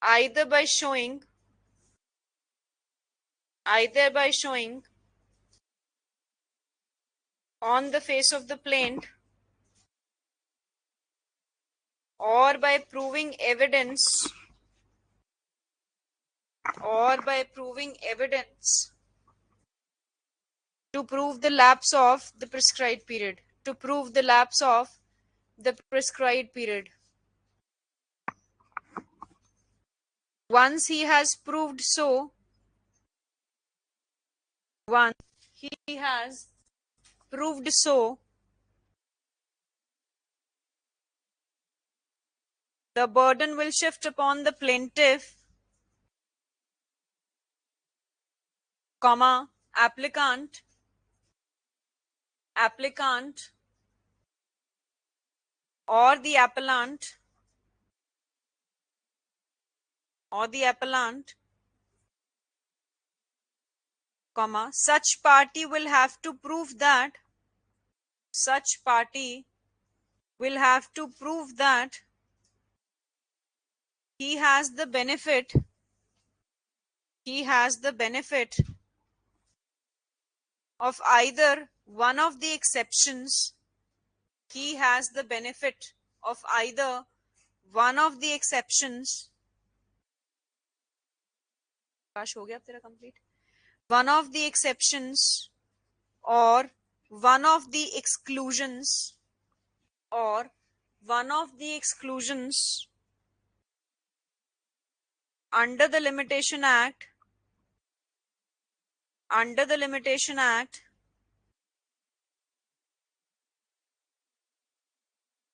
either by showing on the face of the plaint or by proving evidence to prove the lapse of the prescribed period. Once he has proved so, the burden will shift upon the plaintiff, applicant or the appellant such party will have to prove that he has the benefit of either one of the exceptions. काश हो गया तेरा complete. One of the exceptions or one of the exclusions under the Limitation Act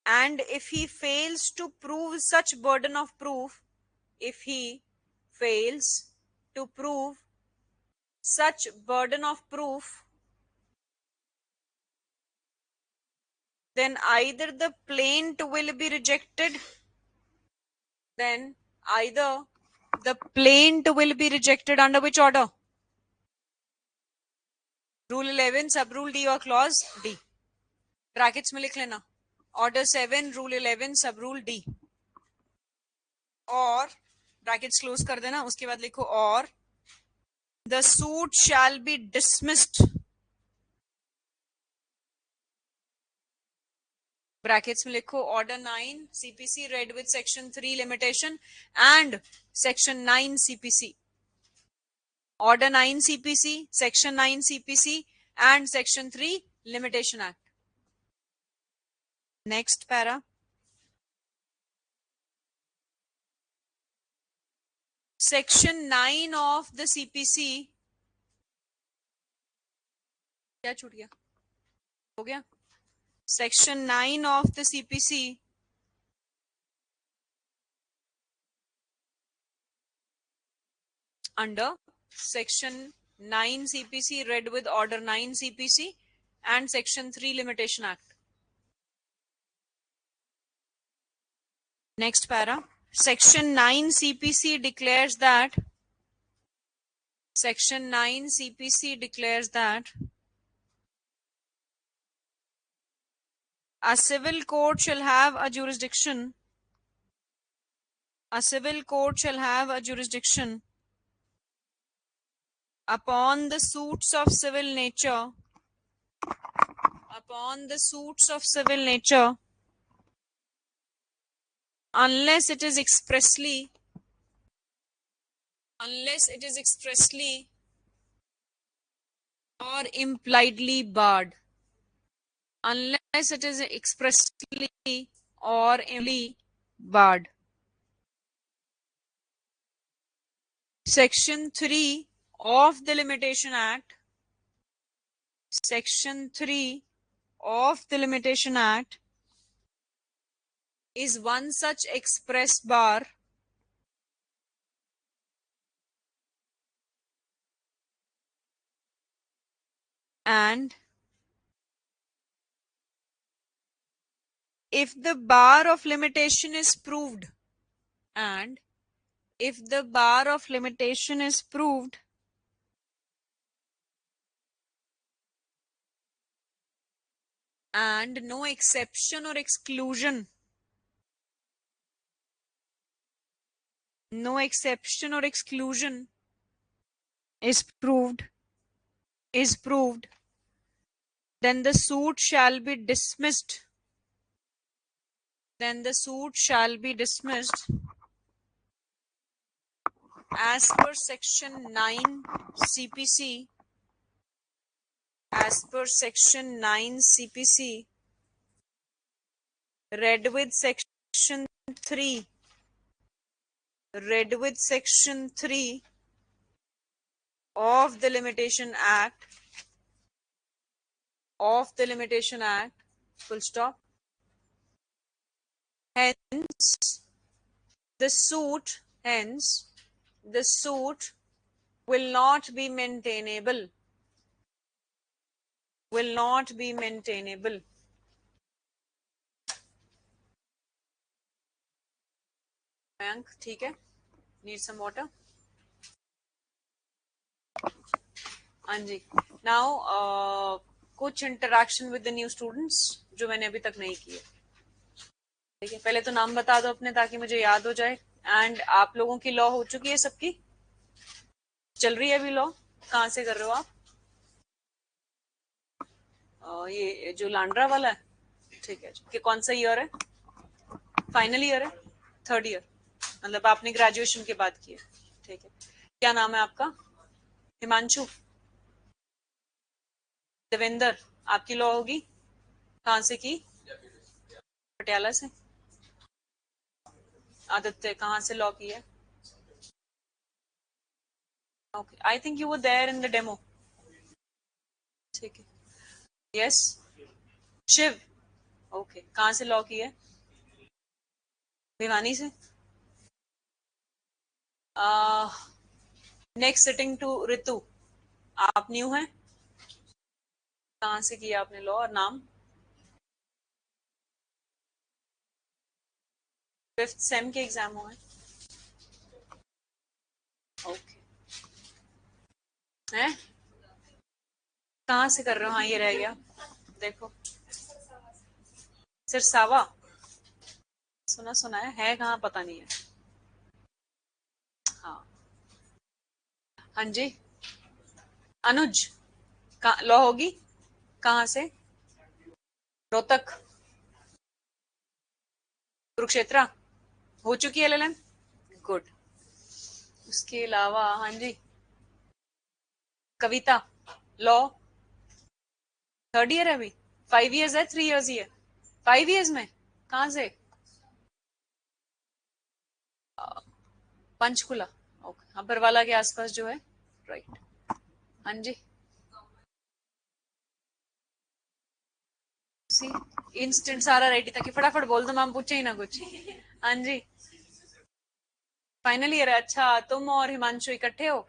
and if he fails to prove such burden of proof, then either the plaint will be rejected under which order? Rule 11 sub rule D or clause D. Brackets में लिख लेना. Order 7 Rule 11 sub rule D. और ब्रैकेट्स क्लोज कर देना. उसके बाद लिखो और the suit shall be dismissed. Brackets में लिखो Order 9 CPC read with Section 3 limitation and Section 9 CPC. Order 9 CPC, Section 9 CPC and Section 3 Limitation Act. Next para. Section 9 of the CPC. क्या छूट गया? हो गया? Section 9 of the CPC under Section 9 CPC read with Order 9 CPC and Section 3 Limitation Act. Next para. Section 9 CPC declares that a civil court shall have a jurisdiction upon the suits of civil nature unless it is expressly unless it is expressly or impliedly barred. Unless it is expressly or impliedly barred. Section 3 of the Limitation Act. Section 3 of the Limitation Act is one such express bar and if the bar of limitation is proved and if the bar of limitation is proved and no exception or exclusion is proved then the suit shall be dismissed as per section 9 CPC read with section 3 of the Limitation Act full stop. Hence the suit will not be maintainable Mayank, ठीक है? Need some water? हाँ जी. Now कुछ interaction with the new students जो मैंने अभी तक नहीं किए. ठीक है, पहले तो नाम बता दो अपने ताकि मुझे याद हो जाए. एंड आप लोगों की लॉ हो चुकी है, सबकी चल रही है अभी लॉ. कहाँ से कर रहे हो आप? ये जो लांड्रा वाला है. ठीक है. कि कौन सा ईयर है? फाइनल ईयर है? Third year. मतलब आपने ग्रेजुएशन के बाद किया. ठीक है. क्या नाम है आपका? हिमांशु. देवेंद्र. आपकी लॉ होगी? कहाँ से की? पटियाला से. आदित्य कहाँ से लॉ की है? Okay, I think you were there in the demo. ठीक है. यस. शिव. ओके, कहाँ से लॉ की है? भिवानी से. नेक्स्ट सिटिंग टू ऋतु. आप न्यू हैं? कहाँ से किया आपने लॉ और नाम? 5th सेम के एग्जाम हुए. ओके. हैं? कहाँ से कर रहे हो? हाँ, ये रह गया. देखो सिरसावा. सुना है कहाँ पता नहीं है. हाँ. हाँ जी. अनुज लॉ होगी? कहाँ से? रोहतक. कुरुक्षेत्र. हो चुकी है LLM? गुड. उसके अलावा हाँ जी. कविता लॉ थर्ड ईयर है अभी. 5 years है 3 years ही है? 5 years में. कहाँ से? पंचकुला. ओके. हाँ, बरवाला के आसपास जो है. राइट. हाँ जी. इंस्टेंट सारा रेडी था कि फटाफट बोल दो, मैम पूछे ही ना कुछ. हाँ जी. फाइनल ईयर है. अच्छा, तुम और हिमांशु इकट्ठे हो?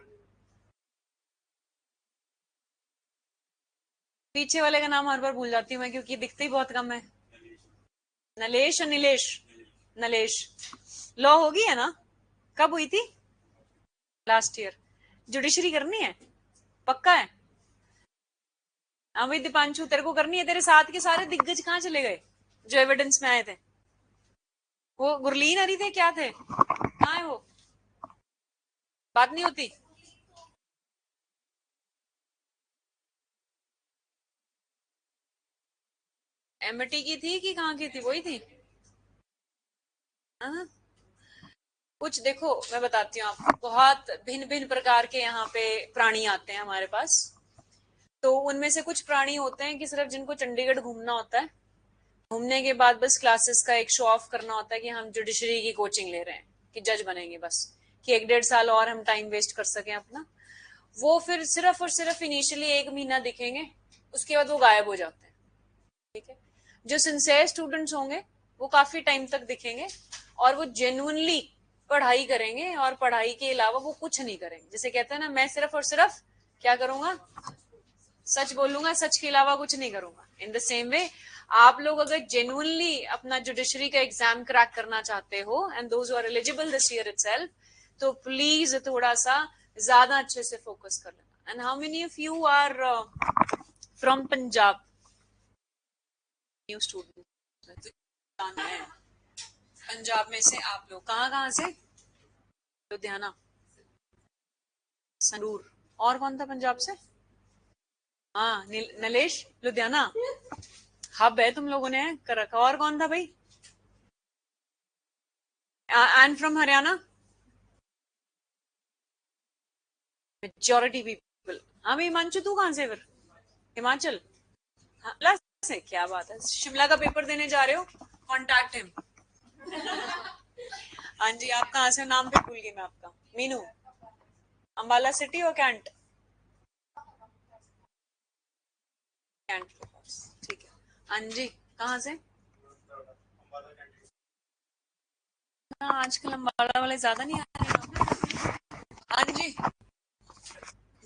पीछे वाले का नाम हर बार भूल जाती हूँ मैं क्योंकि दिखते ही बहुत कम है. नलेश और नीलेश. नलेश. लॉ होगी है ना? कब हुई थी? Last year. जुडिशरी करनी है? पक्का है? हाँ भाई दीपांशु, तेरे को करनी है. तेरे साथ के सारे दिग्गज कहाँ चले गए जो एविडेंस में आए थे? वो गुरलीन हरी थे क्या थे? कहाँ है वो? बात नहीं होती. एमटी की थी कि कहाँ की थी? वही थी. हाँ? कुछ देखो मैं बताती हूँ आपको, बहुत भिन्न भिन्न प्रकार के यहाँ पे प्राणी आते हैं हमारे पास। तो उनमें से कुछ प्राणी होते हैं कि सिर्फ जिनको चंडीगढ़ घूमना होता है, घूमने के बाद बस क्लासेस का एक शो ऑफ करना होता है कि हम जुडिशरी की कोचिंग ले रहे हैं, कि जज बनेंगे बस, कि 1-1.5 साल और हम टाइम वेस्ट कर सकें अपना। वो फिर सिर्फ और सिर्फ इनिशियली 1 महीना दिखेंगे, उसके बाद वो गायब हो जाते हैं। ठीक है। जो सिंसियर स्टूडेंट्स होंगे वो काफी टाइम तक दिखेंगे और वो जेन्युइनली पढ़ाई करेंगे और पढ़ाई के अलावा वो कुछ नहीं करेंगे। जैसे कहते हैं ना, मैं सिर्फ और सिर्फ क्या करूंगा, सच बोलूंगा, सच के अलावा कुछ नहीं करूंगा। इन द सेम वे आप लोग अगर जेन्युइनली अपना जुडिशरी का एग्जाम क्रैक करना चाहते हो, and those who are eligible this year itself, तो प्लीज थोड़ा सा ज्यादा अच्छे से फोकस कर लेना। And how many of you are from Punjab? New student है पंजाब में से। आप लोग कहाँ कहाँ से? लुधियाना, संगरूर, और कौन था पंजाब से? हाँ नलेश, लुधियाना हब है तुम लोगों ने कर रखा। और कौन था भाई? And from Haryana, majority people. हाँ भाई हिमांशु, तू कहाँ से फिर? हिमाचल? हाँ, शिमला से? क्या बात है, शिमला का पेपर देने जा रहे हो? Contact him. हाँ जी, आप कहाँ से? नाम भी भूल गई मैं आपका। मीनू, अंबाला सिटी और कैंट? कैंट के पास, ठीक है। हाँ जी, कहाँ से? हाँ आजकल अंबाला वाले ज्यादा नहीं आ रहे हैं। हाँ जी,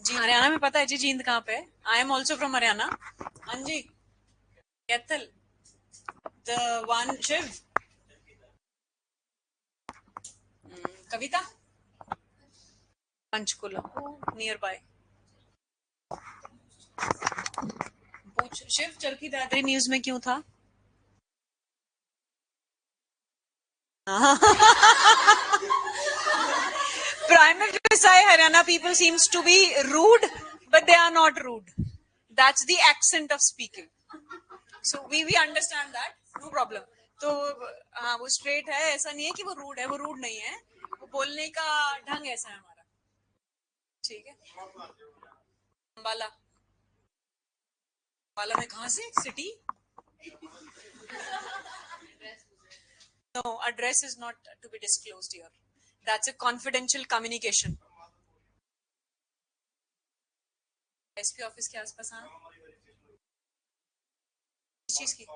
जी हरियाणा में पता है जी, जींद कहाँ पे है। I am also from Haryana. हाँ जी, Kaithal, the one Shiv, Kavita, Panchkula, nearby. पूछ, शिव चरखी दादरी न्यूज में क्यों था? Prime Minister Haryana people seems to be rude, but they are not rude. That's the accent of speaking. So we understand that, no problem. तो हाँ वो स्ट्रेट है, ऐसा नहीं है कि वो रूड है, वो रूड नहीं है, वो बोलने का ढंग ऐसा है हमारा। ठीक है। अम्बाला, अम्बाला में कहाँ से? City? No, address is not to be disclosed here. That's a confidential communication. SP office के आसपास? हाँ, इस चीज की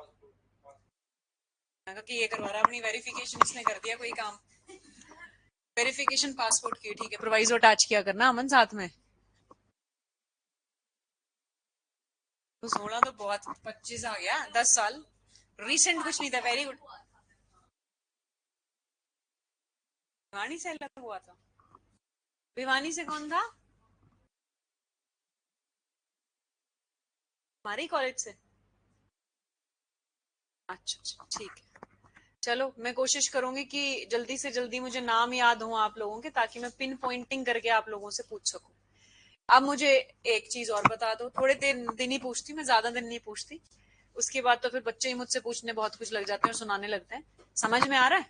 कि ये करवा रहा, अपनी वेरिफिकेशन इसने कर दिया कोई काम। वेरिफिकेशन पासपोर्ट की, ठीक है, प्रोवाइजो अटैच किया करना अमन साथ में। तो 16 तो बहुत, 25 आ गया, 10 साल रिसेंट कुछ नहीं था। Very good. भिवानी से अलग हुआ था? भिवानी से कौन था? हमारे कॉलेज से? अच्छा ठीक है। चलो मैं कोशिश करूंगी कि जल्दी से जल्दी मुझे नाम याद हो आप लोगों के, ताकि मैं पिन पॉइंटिंग करके आप लोगों से पूछ सकूं। अब मुझे एक चीज और बता दो, थोड़े दिन ही पूछती, मैं ज्यादा दिन नहीं पूछती। उसके बाद तो फिर बच्चे ही मुझसे पूछने बहुत कुछ लग जाते हैं और सुनाने लगते हैं। समझ में आ रहा है?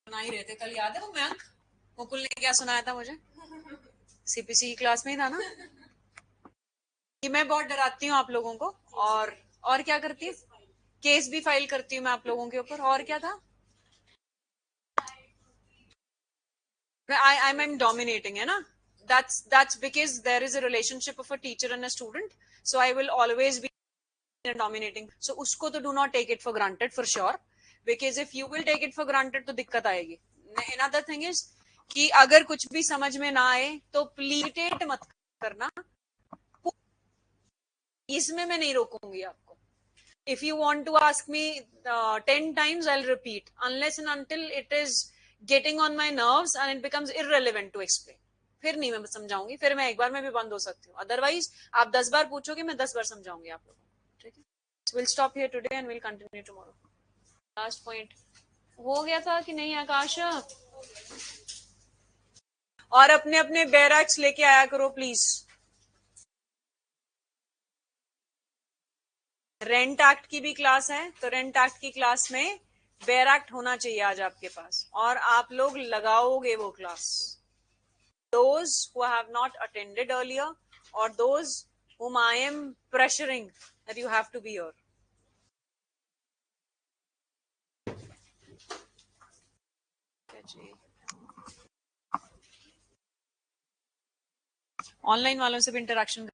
सुना ही रहे थे कल, याद है वो मयंक मुकुल ने क्या सुनाया था मुझे? सीपीसी की क्लास में ही था ना, कि मैं बहुत डराती हूँ आप लोगों को। और क्या करती हूँ? केस भी फाइल करती हूँ मैं आप लोगों के ऊपर। और क्या था? I I'm dominating, है ना? That's because there is a relationship of a teacher and a student, so I will always be dominating. So उसको तो do not take it for granted for sure, because if you will take it for granted तो दिक्कत आएगी। Another thing is कि अगर कुछ भी समझ में ना आए तो प्लीज मत करना, इसमें मैं नहीं रोकूंगी आपको। If you want to ask me 10 times, I'll repeat unless and until it is getting on my nerves and it becomes irrelevant to explain. फिर नहीं मैं समझाऊंगी, फिर मैं एक बार में भी बंद हो सकती हूँ। अदरवाइज आप 10 बार पूछोगे, मैं 10 बार समझाऊंगी आप लोगों को। ठीक है। We'll stop here today and we'll continue tomorrow. Last point हो गया था कि नहीं आकाश? और अपने अपने बैरक्स लेके आया करो प्लीज। रेंट एक्ट की भी क्लास है, तो रेंट एक्ट की क्लास में बेयर एक्ट होना चाहिए आज आपके पास। और आप लोग लगाओगे वो class. Those who have not attended earlier or those whom I am pressuring that you have to be here. Online वालों से भी इंटरेक्शन